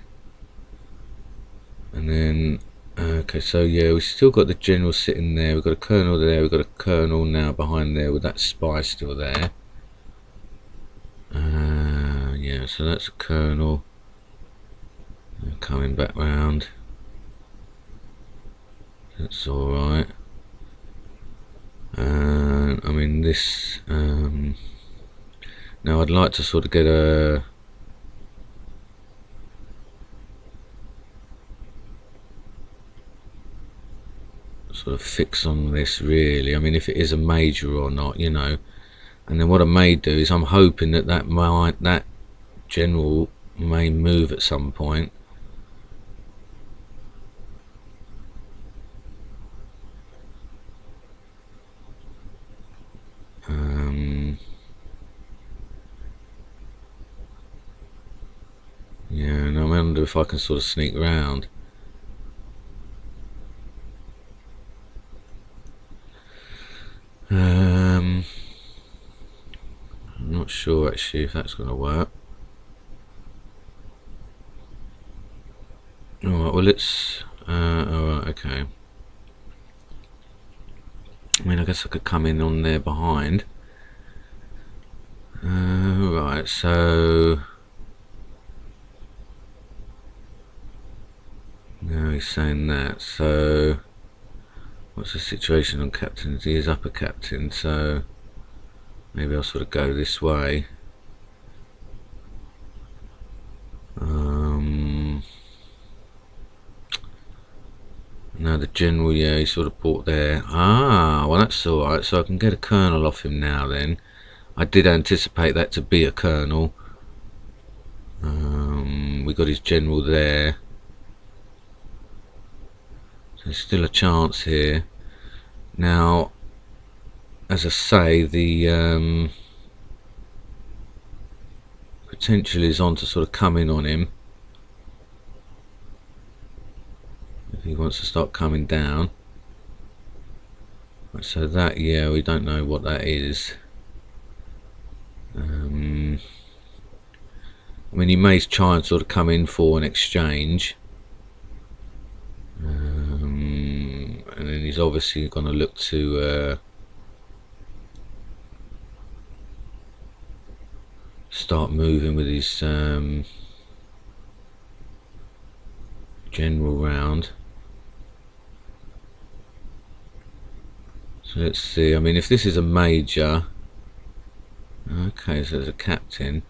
And then, okay, so yeah, we've still got the general sitting there. We've got a colonel there. We've got a colonel now behind there with that spy still there. Yeah, so that's a colonel. Coming back round. That's alright. I mean, this. Now, I'd like to sort of get a. Sort of fix on this, really. I mean, if it is a major or not, you know. And then what I may do is I'm hoping that that general may move at some point. Yeah, and I wonder if I can sort of sneak round. I'm not sure actually if that's going to work. Alright, well let's... alright, okay. I mean, I guess I could come in on there behind. Right, so... Now he's saying that, so... What's the situation on captains? He is upper captain, so... Maybe I'll sort of go this way. No, the general, yeah, he sort of bought there. Ah, well that's alright, so I can get a colonel off him now then. I did anticipate that to be a colonel. We got his general there. So there's still a chance here. Now, as I say, the potential is on to sort of come in on him. If he wants to start coming down. So that, yeah, we don't know what that is. I mean, he may try and sort of come in for an exchange. And then he's obviously going to look to start moving with his general round. So let's see, I mean, if this is a major, okay, so it's a captain,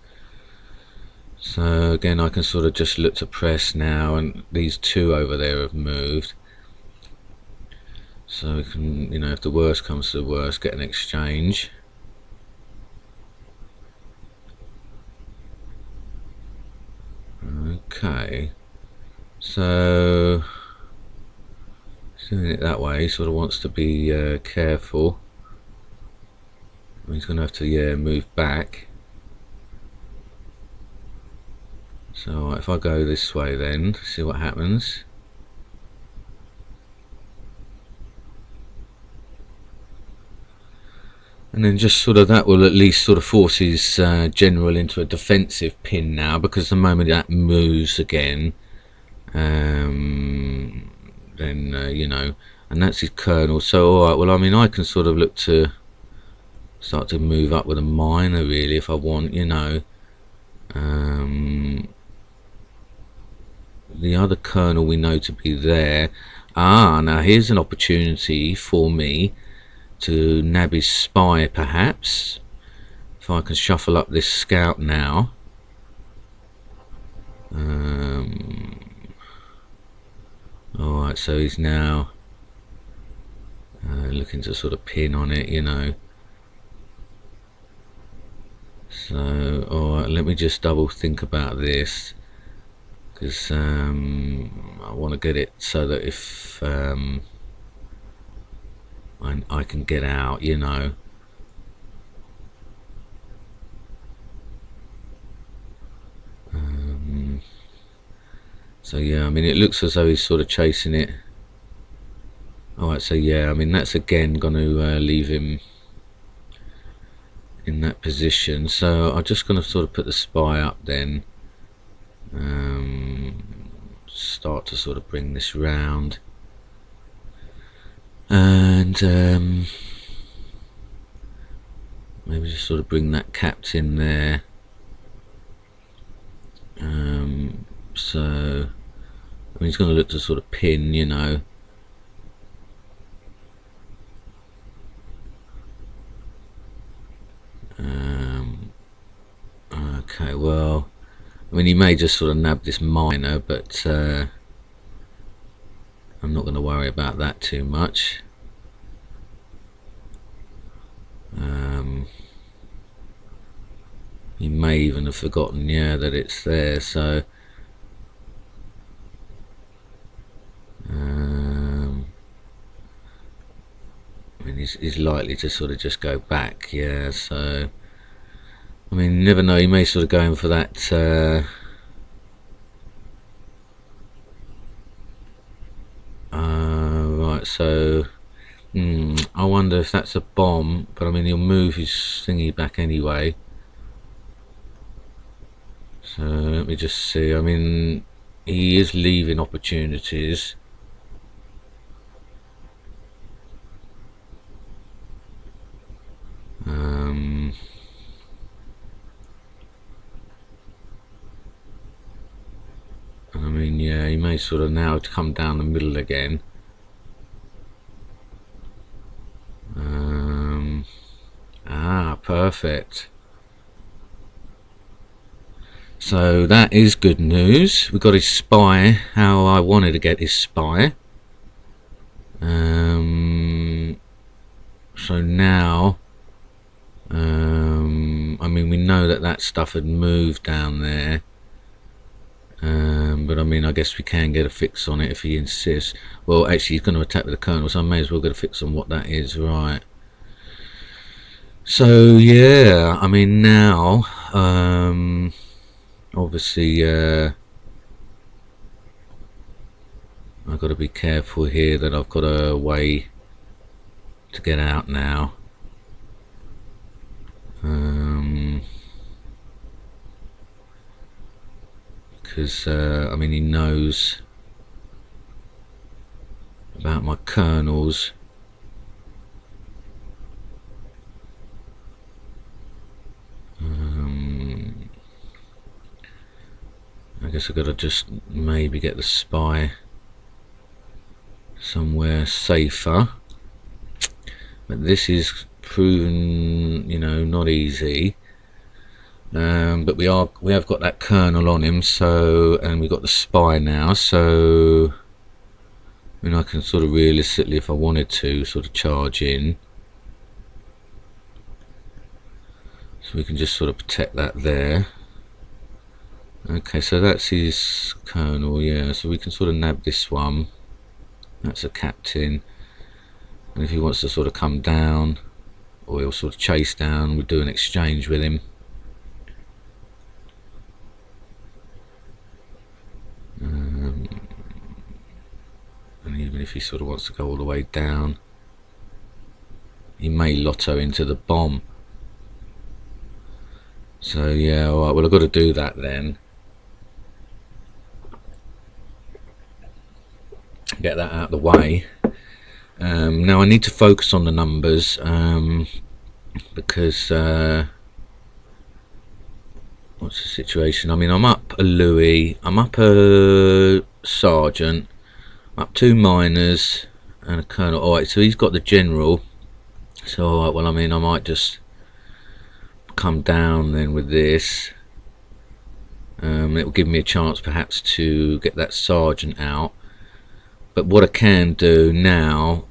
so again I can sort of just look to press now, and these two over there have moved, so we can, you know, if the worst comes to the worst, get an exchange. Okay, so doing it that way, he sort of wants to be careful. He's going to have to, yeah, move back. So if I go this way then, see what happens. And then just sort of that will at least sort of force his general into a defensive pin now, because the moment that moves again, then you know, and that's his colonel. So alright, well I mean I can sort of look to start to move up with a minor really if I want, you know. The other colonel we know to be there. Ah, now here's an opportunity for me to nab his spy perhaps, if I can shuffle up this scout now. Alright, so he's now looking to sort of pin on it, you know. So alright, let me just double think about this, because I want to get it so that if I can get out, you know. So yeah, I mean it looks as though he's sort of chasing it. Alright, so yeah, I mean that's again going to leave him in that position. So I'm just going to sort of put the spy up then. Start to sort of bring this round. And maybe just sort of bring that captain there. So I mean he's going to look to sort of pin, you know. Okay, well I mean he may just sort of nab this minor, but I'm not going to worry about that too much. He may even have forgotten, yeah, that it's there, so I mean he's likely to sort of just go back, yeah, so I mean you never know, he may sort of go in for that So I wonder if that's a bomb, but I mean he'll move his thingy back anyway. So let me just see. I mean, he is leaving opportunities. And I mean, yeah, he may sort of now come down the middle again. Perfect. So that is good news. We got his spy, how I wanted to get his spy. So now, I mean, we know that that stuff had moved down there. But I mean, I guess we can get a fix on it if he insists. Well, actually, he's going to attack with the colonel, so I may as well get a fix on what that is, right? So yeah, I mean now, obviously, I've got to be careful here that I've got a way to get out now. Because I mean, he knows about my colonels. I guess I've got to just maybe get the spy somewhere safer, but this is proven, you know, not easy. But we have got that colonel on him, so, and we've got the spy now, so I mean I can sort of realistically, if I wanted to, sort of charge in. So we can just sort of protect that there. Okay, so that's his colonel, yeah, so we can sort of nab this one. That's a captain. And if he wants to sort of come down, or he'll sort of chase down, we'll do an exchange with him. And even if he sort of wants to go all the way down, he may lotto into the bomb. So yeah, alright, well I've got to do that then. Get that out of the way. Now I need to focus on the numbers, because what's the situation? I mean, I'm up a Louis, I'm up a sergeant, I'm up 2 miners and a colonel. Alright, so he's got the general. So alright, well I mean I might just come down then with this. It will give me a chance perhaps to get that sergeant out. But what I can do now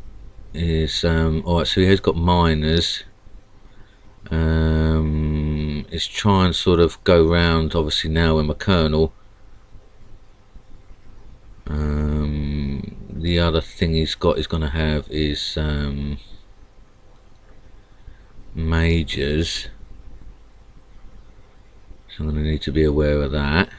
is, alright, so he has got miners. Is try and sort of go round, obviously now with my colonel. The other thing he's going to have is majors. So I'm going to need to be aware of that.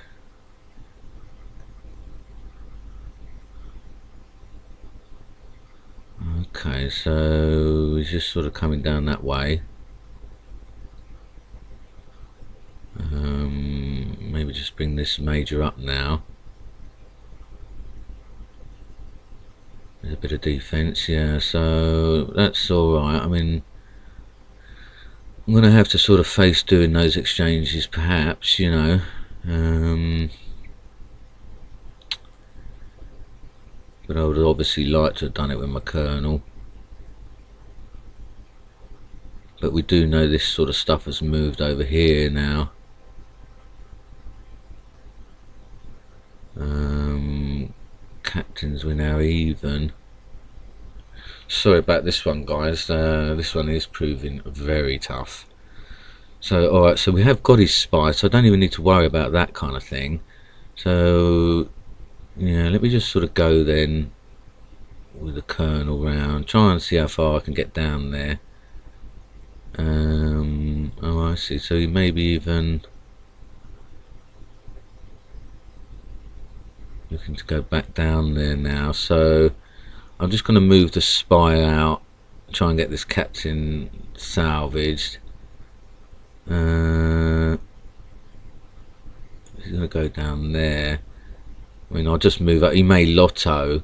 Okay, so he's just sort of coming down that way. Maybe just bring this major up now. There's a bit of defense, yeah, so that's alright. I mean, I'm going to have to sort of face doing those exchanges perhaps, you know. But I would obviously like to have done it with my colonel. But we do know this sort of stuff has moved over here now. Captains, we're now even. Sorry about this one, guys. This one is proving very tough. So alright, so we have got his spy, so I don't even need to worry about that kind of thing. So yeah, let me just sort of go then with the colonel round, try and see how far I can get down there. Oh, I see, so maybe even looking to go back down there now. So I'm just going to move the spy out, try and get this captain salvaged. He's going to go down there. I mean, I'll just move up. He may lotto,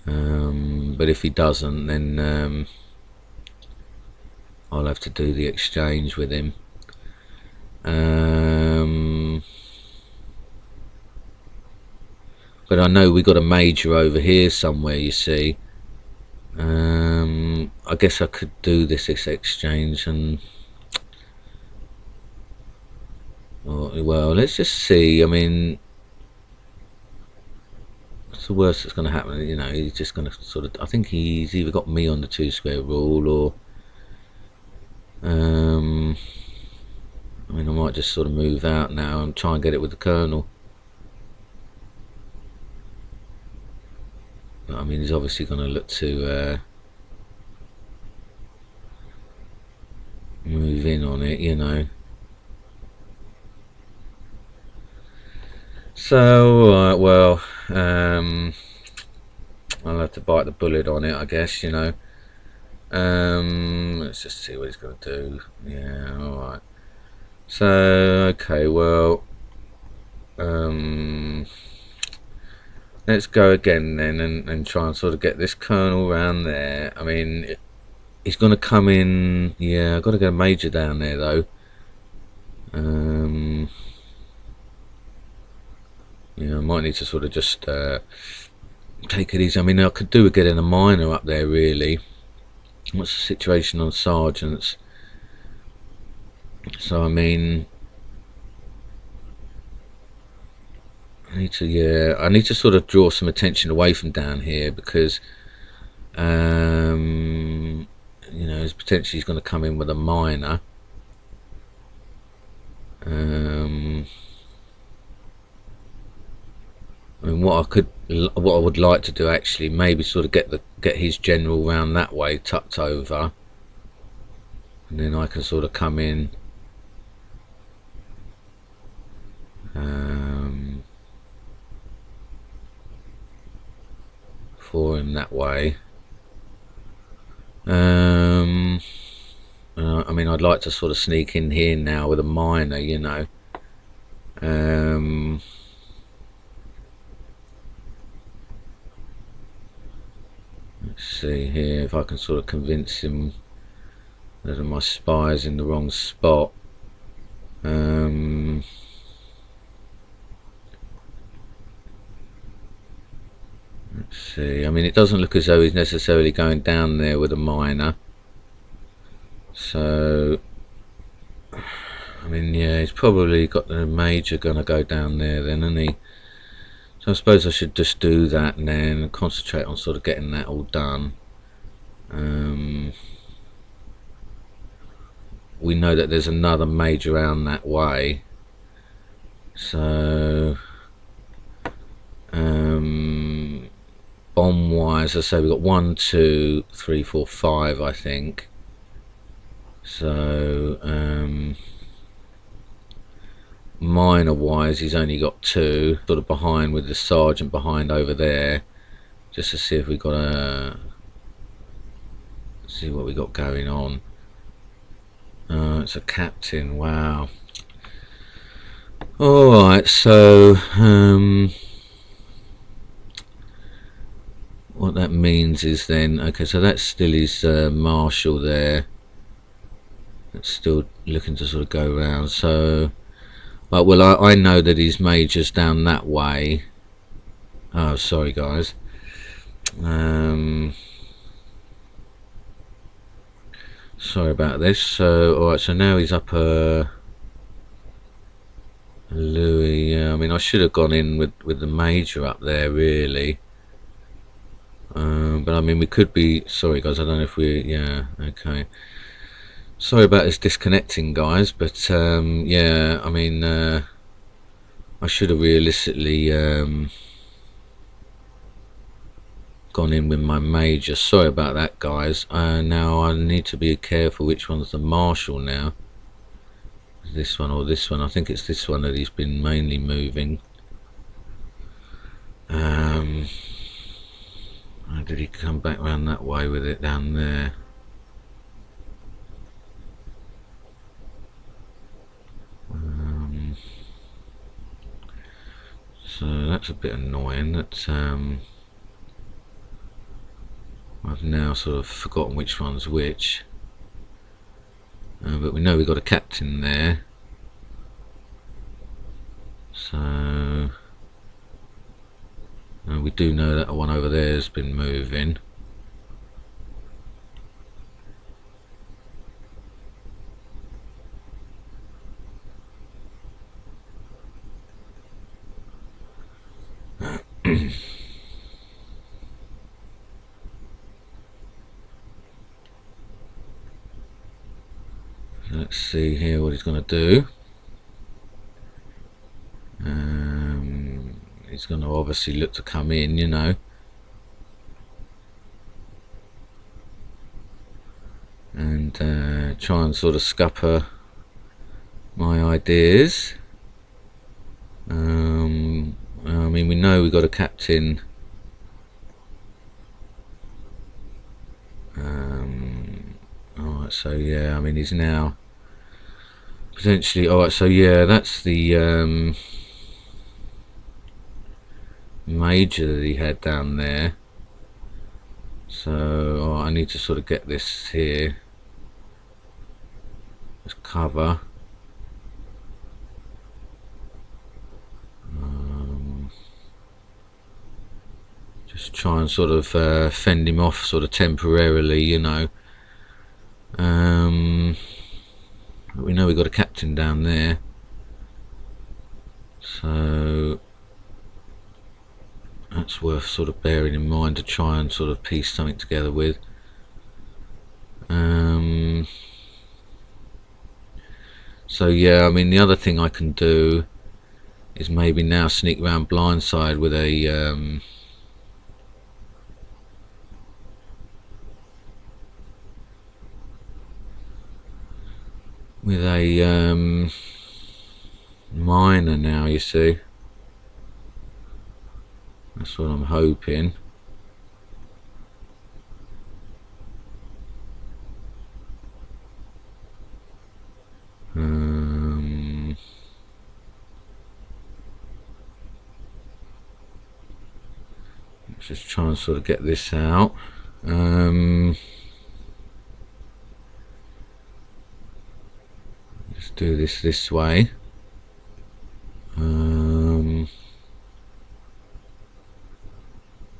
but if he doesn't, then I'll have to do the exchange with him. But I know we got a major over here somewhere, you see. I guess I could do this exchange and... well, let's just see. I mean, what's the worst that's going to happen? You know, he's just going to sort of... I think he's either got me on the 2 square rule, or... I mean, I might just sort of move out now and try and get it with the colonel. I mean, he's obviously going to look to move in on it, you know. So, alright, well, I'll have to bite the bullet on it, I guess, you know. Let's just see what he's going to do. Yeah, alright. So, okay, well, let's go again then and try and sort of get this colonel around there. I mean, he's going to come in. Yeah, I've got to get a major down there though. Yeah, I might need to sort of just take it easy. I mean, I could do with getting a minor up there really. What's the situation on sergeants? So I mean, I need to sort of draw some attention away from down here, because you know, potentially he's going to come in with a minor. I mean, what I would like to do actually, maybe sort of get his general round that way, tucked over, and then I can sort of come in. For him that way. I mean, I'd like to sort of sneak in here now with a minor, you know. Let's see here if I can sort of convince him that my spy's in the wrong spot. Let's see. I mean, it doesn't look as though he's necessarily going down there with a minor. So, I mean, yeah, he's probably got the major going to go down there then, isn't he? So I suppose I should just do that and then concentrate on sort of getting that all done. We know that there's another major around that way. So, bomb wise, I say we've got 1, 2, 3, 4, 5, I think. So, minor wise, he's only got 2, sort of behind with the sergeant behind over there, just to see if we got see what we got going on. It's a captain. Wow. All right, so what that means is then, okay, so that's still his marshal there. That's still looking to sort of go around. So, but well, I know that his major's down that way. Oh, sorry guys. Sorry about this. So, all right. So now he's up Louis. Yeah, I mean, I should have gone in with the major up there, really. But I mean, we could be. Sorry, guys. I don't know if we. Yeah. Okay. Sorry about this disconnecting, guys. But yeah. I mean, I should have realistically gone in with my major. Sorry about that, guys. Now I need to be careful which one's the marshal now. This one or this one? I think it's this one that he's been mainly moving. Or did he come back round that way with it down there? So that's a bit annoying. That I've now sort of forgotten which one's which. But we know we've got a captain there. So we do know that the one over there has been moving. Let's see here what he's going to do. He's going to obviously look to come in, you know. And try and sort of scupper my ideas. I mean, we know we've got a captain. Alright, so yeah, I mean, he's now potentially. Alright, so yeah, that's the major that he had down there. So I need to sort of get this here as cover. Just try and sort of fend him off sort of temporarily, you know. But we know we've got a captain down there, so that's worth sort of bearing in mind to try and sort of piece something together with. So yeah, I mean, the other thing I can do is maybe now sneak around blindside with a miner now, you see. That's what I'm hoping. Let's just try and sort of get this out. Just do this way.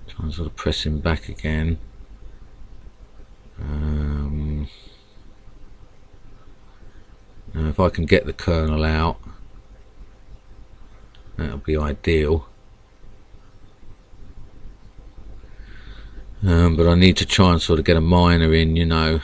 Try and sort of press him back again. Now if I can get the colonel out, that'll be ideal. But I need to try and sort of get a miner in, you know.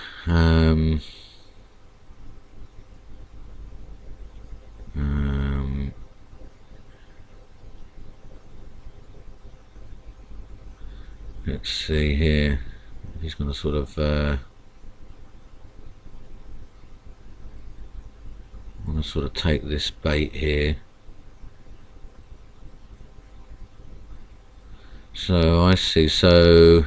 Let's see here. He's going to sort of I'm going to sort of take this bait here. So I see. So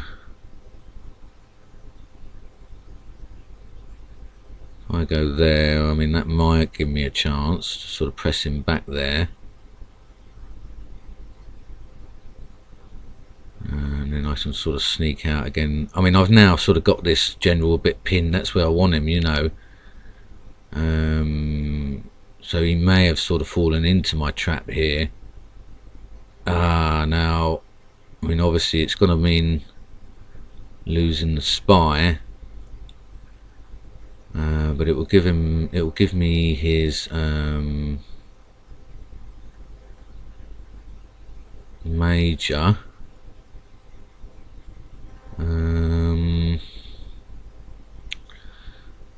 if I go there, I mean, that might give me a chance to sort of press him back there. And then I can sort of sneak out again. I mean, I've now sort of got this general bit pinned. That's where I want him, you know. So he may have sort of fallen into my trap here. Now, I mean, obviously it's going to mean losing the spy. But it will give him. It will give me his major.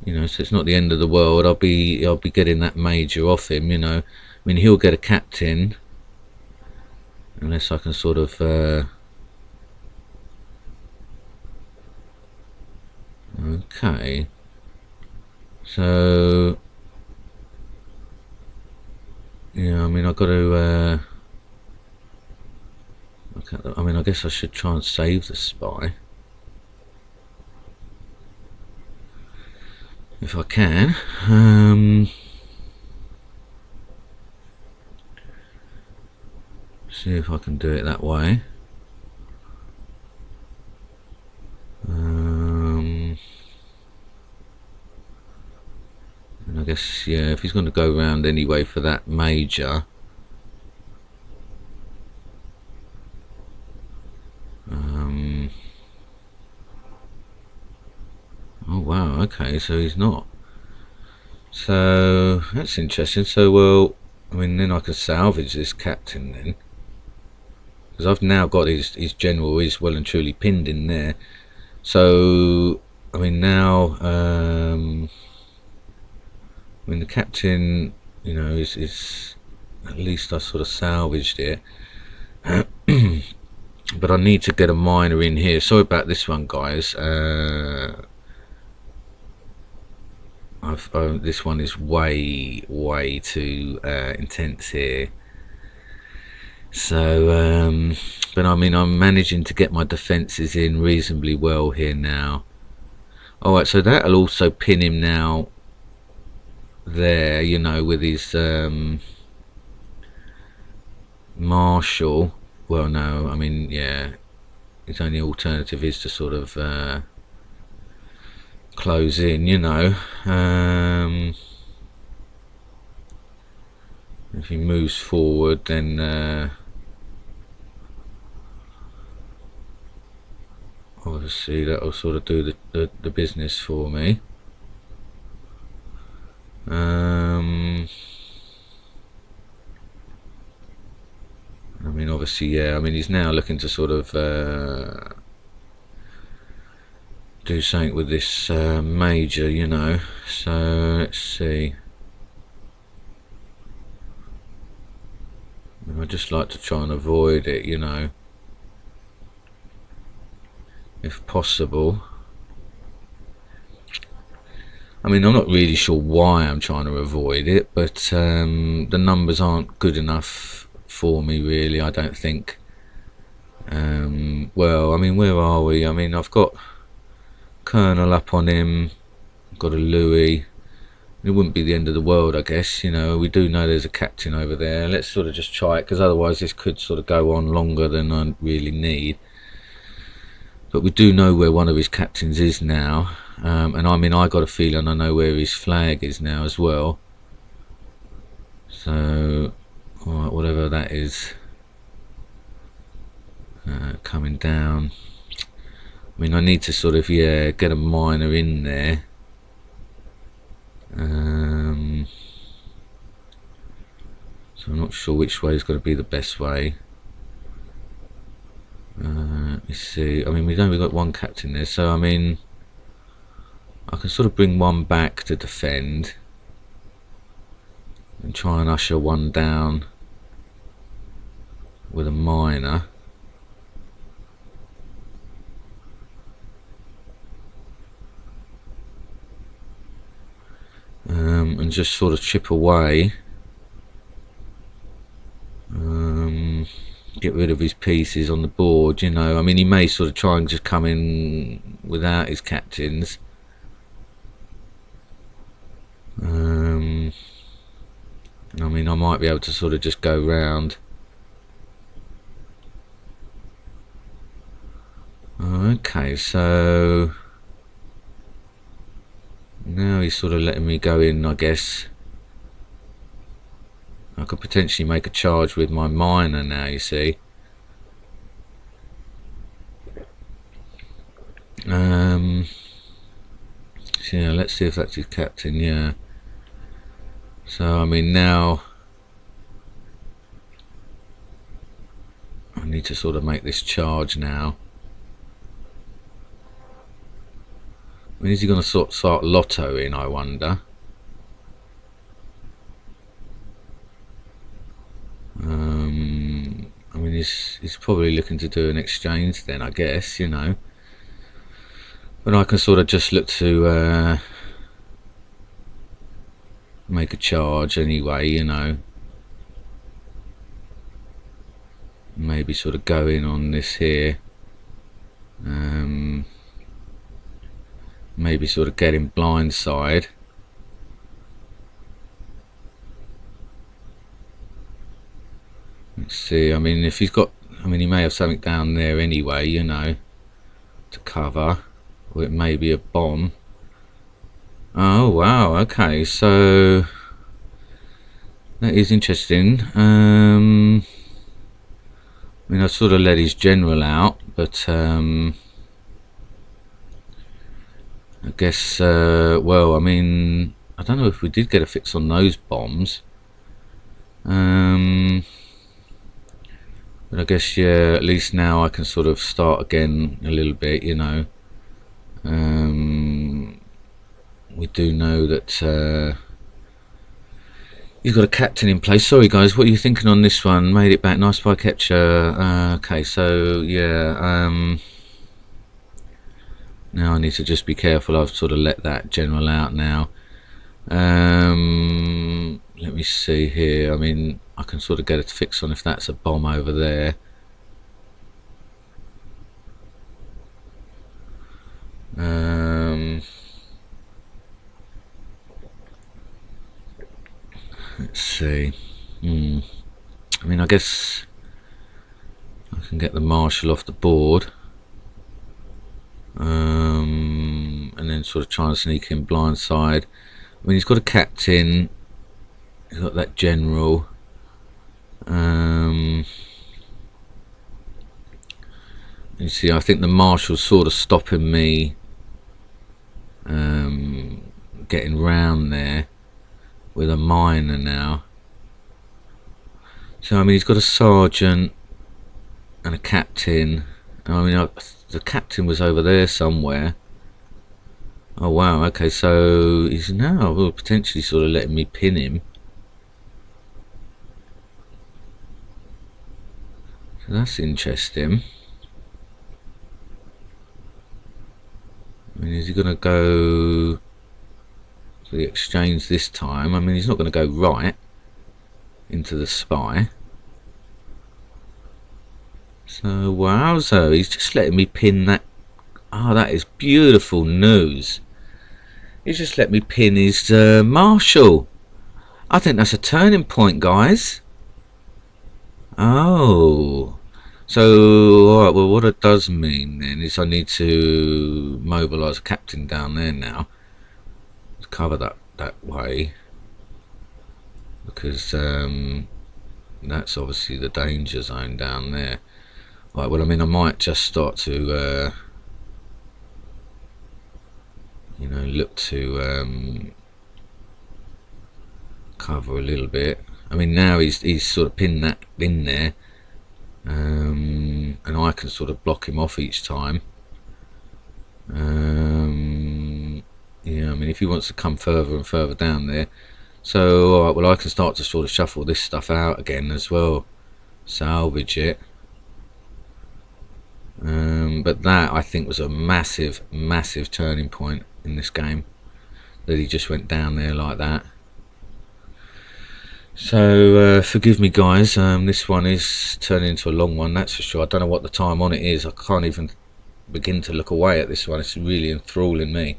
You know, so it's not the end of the world. I'll be getting that major off him. You know, I mean, he'll get a captain unless I can sort of. Okay. So yeah, I mean, I've got to look at I mean, I guess I should try and save the spy if I can. See if I can do it that way. And I guess, yeah, if he's going to go round anyway for that major, oh wow, okay, so he's not. So that's interesting. So, well, I mean, then I can salvage this captain then, because I've now got his general is well and truly pinned in there. So I mean, now I mean, the captain, you know, is at least I sort of salvaged it. But I need to get a miner in here. Sorry about this one, guys. This one is way too intense here. So but I mean, I'm managing to get my defences in reasonably well here now. Alright, so that'll also pin him now there, you know, with his marshal. Well, no, I mean, yeah, his only alternative is to sort of close in, you know. If he moves forward, then obviously that'll sort of do the business for me. I mean, obviously, yeah, I mean, he's now looking to sort of do something with this major, you know. So let's see. I'd just like to try and avoid it, you know, if possible. I mean, I'm not really sure why I'm trying to avoid it, but the numbers aren't good enough for me, really, I don't think. Well, I mean, where are we? I mean, I've got Colonel up on him, I've got a Louis. It wouldn't be the end of the world, I guess, you know. We do know there's a captain over there. Let's sort of just try it, because otherwise this could sort of go on longer than I really need. But we do know where one of his captains is now, and I mean, I got a feeling I know where his flag is now as well. So, alright, whatever that is, coming down. I mean, I need to sort of, yeah, get a miner in there. So I'm not sure which way is going to be the best way. Let me see. I mean, we've only got one captain there, so I mean, I can sort of bring one back to defend and try and usher one down with a miner. And just sort of chip away, get rid of his pieces on the board, you know. I mean, he may sort of try and just come in without his captains. I mean, I might be able to sort of just go round. Okay, so now he's sort of letting me go in, I guess. I could potentially make a charge with my miner now, you see. So yeah, let's see if that's his captain, yeah. So, I mean, now I need to sort of make this charge now. I mean, is he going to start lottoing, I wonder? I mean, he's probably looking to do an exchange then, I guess, you know. But I can sort of just look to make a charge anyway, you know. maybe sort of go in on this here. Maybe sort of get him blindside. Let's see, I mean, if he's got, I mean, he may have something down there anyway, you know, to cover, or it may be a bomb. Oh wow, okay, so that is interesting. I mean, I sort of let his general out, but I guess, well, I mean, I don't know if we did get a fix on those bombs. But I guess, yeah, at least now I can sort of start again a little bit, you know. We do know that you've got a captain in place. Sorry guys, what are you thinking on this one? Made it back, nice spy capture. Okay, so yeah, now I need to just be careful. I've sort of let that general out now. Let me see here. I mean, I can sort of get a fix on if that's a bomb over there. Let's see. I mean, I guess I can get the marshal off the board, and then sort of try and sneak in blindside. I mean, he's got a captain, he's got that general. You see, I think the marshal's sort of stopping me getting round there with a miner now. So I mean, he's got a sergeant and a captain. I mean, the captain was over there somewhere. Oh wow, okay, so he's now potentially sort of letting me pin him. So that's interesting. I mean, is he going to go to the exchange this time? I mean, he's not going to go right into the spy. So, wowza, he's just letting me pin that. Oh, that is beautiful news. He's just let me pin his marshal. I think that's a turning point, guys. Oh. So, alright, well, what it does mean then is I need to mobilise a captain down there now to cover that way, because that's obviously the danger zone down there. Right, well, I mean, I might just start to, you know, look to cover a little bit. I mean, now he's sort of pinned that in there. And I can sort of block him off each time. Yeah, I mean, if he wants to come further and further down there. So, alright, well, I can start to sort of shuffle this stuff out again as well. Salvage it. But that, I think, was a massive, massive turning point in this game. That he just went down there like that. So forgive me guys, this one is turning into a long one, that's for sure. I don't know what the time on it is. I can't even begin to look away at this one. It's really enthralling me.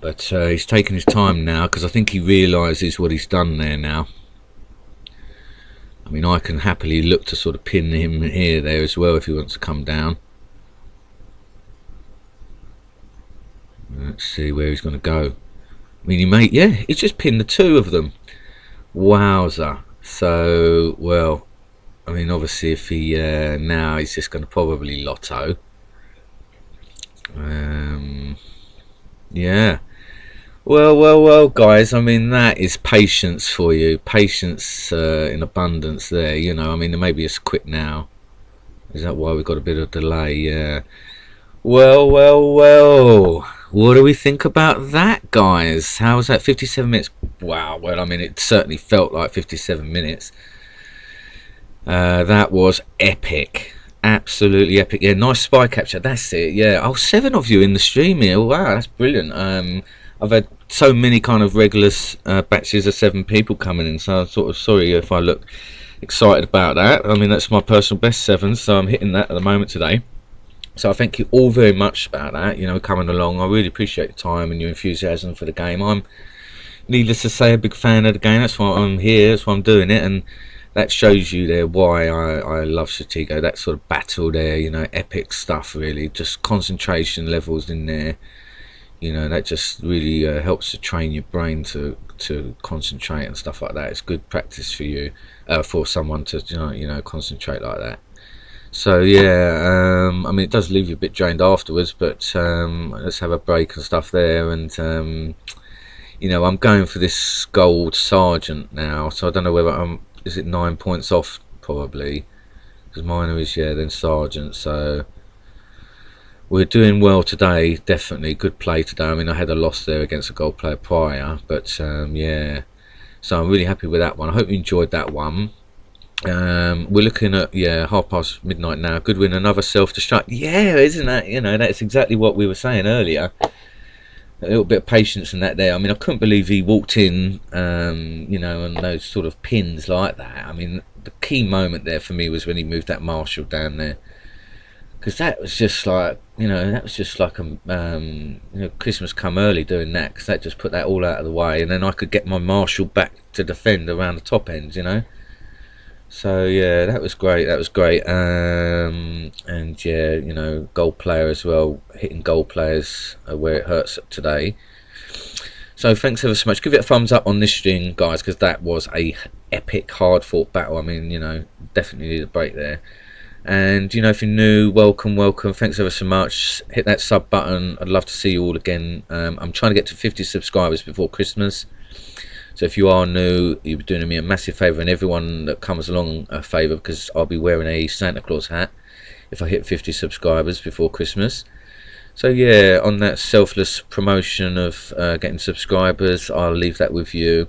But he's taking his time now, because I think he realises what he's done there now. I mean, I can happily look to sort of pin him here there as well if he wants to come down. Let's see where he's going to go. I mean, yeah, he's just pinned the two of them. Wowza. So, well, I mean, obviously, if he now he's just going to probably lotto. Yeah. Well, guys. I mean, that is patience for you. Patience in abundance there. You know, I mean, maybe it's quick now. Is that why we've got a bit of delay? Yeah. Well. What do we think about that, guys? How was that? 57 minutes. Wow. Well, I mean, it certainly felt like 57 minutes. That was epic. Absolutely epic. Yeah, nice spy capture. That's it. Yeah. Oh, 7 of you in the stream here. Wow, that's brilliant. I've had so many kind of regular batches of 7 people coming in, so I'm sort of sorry if I look excited about that. I mean, that's my personal best 7, so I'm hitting that at the moment today. So I thank you all very much about that, you know, coming along. I really appreciate your time and your enthusiasm for the game. I'm, needless to say, a big fan of the game. That's why I'm here, that's why I'm doing it, and that shows you there why I love Stratego. That sort of battle there, you know, epic stuff really, just concentration levels in there, you know, that just really helps to train your brain to concentrate and stuff like that. It's good practice for you, for someone to you know concentrate like that. So yeah, I mean, it does leave you a bit drained afterwards, but let's have a break and stuff there. And you know, I'm going for this gold sergeant now, so I don't know whether is it 9 points off probably, because minor is, yeah, then sergeant. So we're doing well today, definitely good play today. I mean, I had a loss there against a gold player prior, but yeah, so I'm really happy with that one. I hope you enjoyed that one. We're looking at, yeah, midnight now. Good win, another self-destruct. Yeah, isn't that, you know, that's exactly what we were saying earlier. A little bit of patience in that there. I mean, I couldn't believe he walked in, you know, on those sort of pins like that. I mean, the key moment there for me was when he moved that marshal down there, because that was just like, you know, that was just like a you know, Christmas come early doing that, because that just put that all out of the way, and then I could get my marshal back to defend around the top ends, you know. So yeah, that was great, that was great. And yeah, you know, gold player as well, hitting gold players where it hurts today. So thanks ever so much. Give it a thumbs up on this stream, guys, because that was a epic hard fought battle. I mean, you know, definitely need a break there. And you know, if you're new, welcome, thanks ever so much. Hit that sub button. I'd love to see you all again. I'm trying to get to 50 subscribers before Christmas. So if you are new, you're doing me a massive favour, and everyone that comes along a favour, because I'll be wearing a Santa Claus hat if I hit 50 subscribers before Christmas. So yeah, on that selfless promotion of getting subscribers, I'll leave that with you.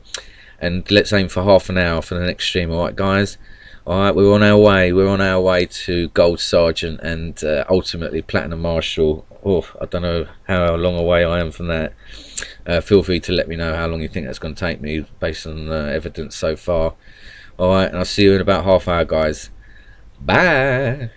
And let's aim for half an hour for the next stream, alright guys? Alright, we're on our way to Gold Sergeant and ultimately Platinum Marshal. Oh, I don't know how long away I am from that. Feel free to let me know how long you think that's going to take me based on evidence so far. Alright, and I'll see you in about half hour, guys. Bye!